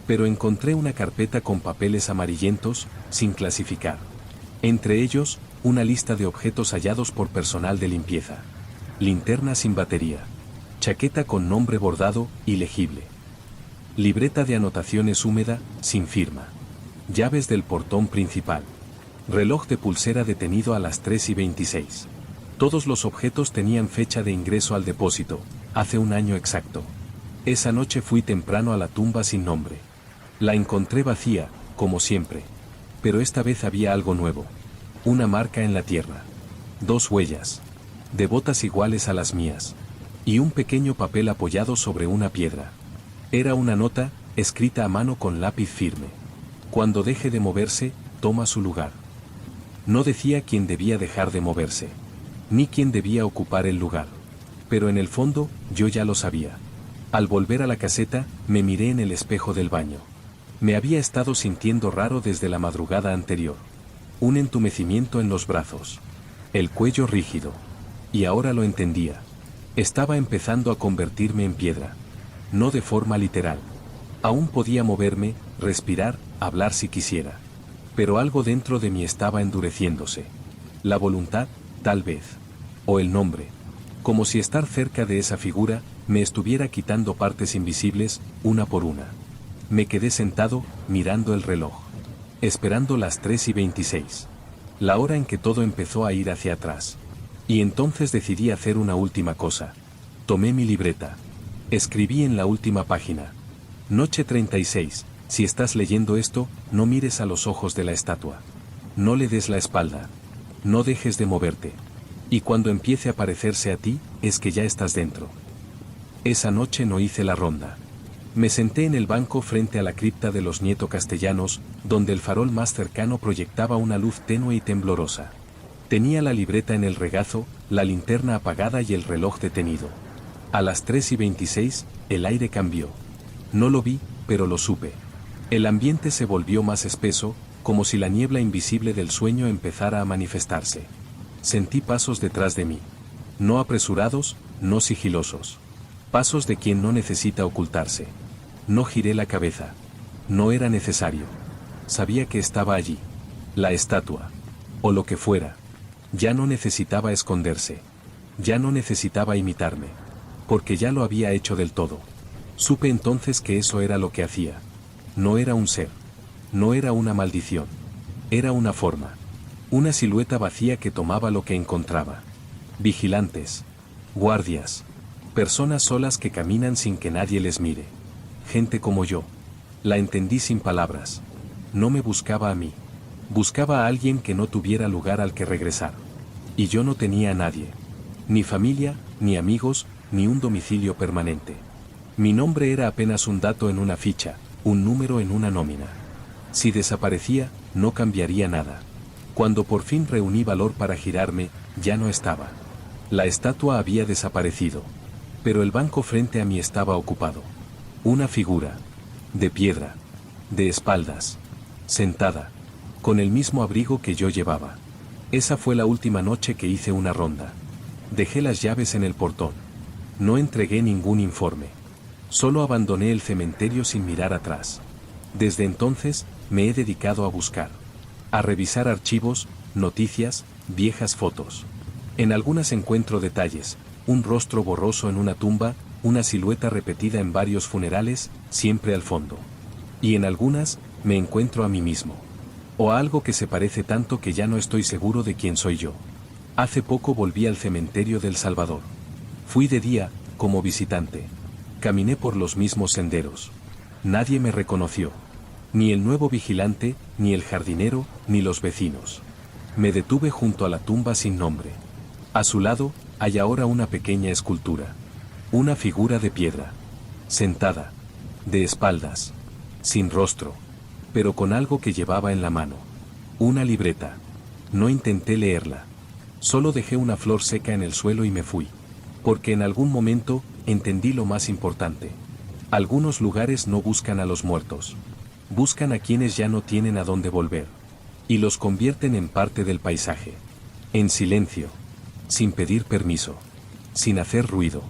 Pero encontré una carpeta con papeles amarillentos, sin clasificar. Entre ellos, una lista de objetos hallados por personal de limpieza. Linterna sin batería. Chaqueta con nombre bordado, ilegible. Libreta de anotaciones húmeda, sin firma. Llaves del portón principal. Reloj de pulsera detenido a las 3:26. Todos los objetos tenían fecha de ingreso al depósito, hace un año exacto. Esa noche fui temprano a la tumba sin nombre. La encontré vacía, como siempre. Pero esta vez había algo nuevo. Una marca en la tierra. 2 huellas. De botas iguales a las mías. Y un pequeño papel apoyado sobre una piedra. Era una nota, escrita a mano con lápiz firme. Cuando deje de moverse, toma su lugar. No decía quién debía dejar de moverse. ni quién debía ocupar el lugar. Pero en el fondo, yo ya lo sabía. Al volver a la caseta, me miré en el espejo del baño. Me había estado sintiendo raro desde la madrugada anterior. Un entumecimiento en los brazos. El cuello rígido. Y ahora lo entendía. Estaba empezando a convertirme en piedra. No de forma literal. Aún podía moverme, respirar, hablar si quisiera. Pero algo dentro de mí estaba endureciéndose. La voluntad, tal vez. O el nombre. Como si estar cerca de esa figura, me estuviera quitando partes invisibles, una por una. Me quedé sentado, mirando el reloj. Esperando las 3:26. La hora en que todo empezó a ir hacia atrás. Y entonces decidí hacer una última cosa. Tomé mi libreta. Escribí en la última página. Noche 36, si estás leyendo esto, no mires a los ojos de la estatua. No le des la espalda. No dejes de moverte. Y cuando empiece a parecerse a ti, es que ya estás dentro. Esa noche no hice la ronda. Me senté en el banco frente a la cripta de los Nieto Castellanos, donde el farol más cercano proyectaba una luz tenue y temblorosa. Tenía la libreta en el regazo, la linterna apagada y el reloj detenido. A las 3:26, el aire cambió. No lo vi, pero lo supe. El ambiente se volvió más espeso, como si la niebla invisible del sueño empezara a manifestarse. Sentí pasos detrás de mí. No apresurados, no sigilosos. Pasos de quien no necesita ocultarse. No giré la cabeza. No era necesario. Sabía que estaba allí. La estatua. O lo que fuera. Ya no necesitaba esconderse. Ya no necesitaba imitarme. Porque ya lo había hecho del todo. Supe entonces que eso era lo que hacía. No era un ser. No era una maldición. Era una forma. Una silueta vacía que tomaba lo que encontraba. Vigilantes. Guardias. Personas solas que caminan sin que nadie les mire. Gente como yo. La entendí sin palabras. No me buscaba a mí. Buscaba a alguien que no tuviera lugar al que regresar. Y yo no tenía a nadie. Ni familia, ni amigos, ni un domicilio permanente. Mi nombre era apenas un dato en una ficha, un número en una nómina. Si desaparecía, no cambiaría nada. Cuando por fin reuní valor para girarme, ya no estaba. La estatua había desaparecido. Pero el banco frente a mí estaba ocupado. Una figura. De piedra. De espaldas. Sentada. Con el mismo abrigo que yo llevaba. Esa fue la última noche que hice una ronda. Dejé las llaves en el portón. No entregué ningún informe. Solo abandoné el cementerio sin mirar atrás. Desde entonces, me he dedicado a buscar. A revisar archivos, noticias, viejas fotos. En algunas encuentro detalles, un rostro borroso en una tumba, una silueta repetida en varios funerales, siempre al fondo. Y en algunas, me encuentro a mí mismo. O a algo que se parece tanto que ya no estoy seguro de quién soy yo. Hace poco volví al cementerio del Salvador. Fui de día, como visitante. Caminé por los mismos senderos. Nadie me reconoció. Ni el nuevo vigilante, ni el jardinero, ni los vecinos. Me detuve junto a la tumba sin nombre. A su lado, hay ahora una pequeña escultura. Una figura de piedra. Sentada. De espaldas. Sin rostro. Pero con algo que llevaba en la mano. Una libreta. No intenté leerla. Solo dejé una flor seca en el suelo y me fui. Porque en algún momento, entendí lo más importante. Algunos lugares no buscan a los muertos. Buscan a quienes ya no tienen a dónde volver. Y los convierten en parte del paisaje. En silencio. Sin pedir permiso. Sin hacer ruido.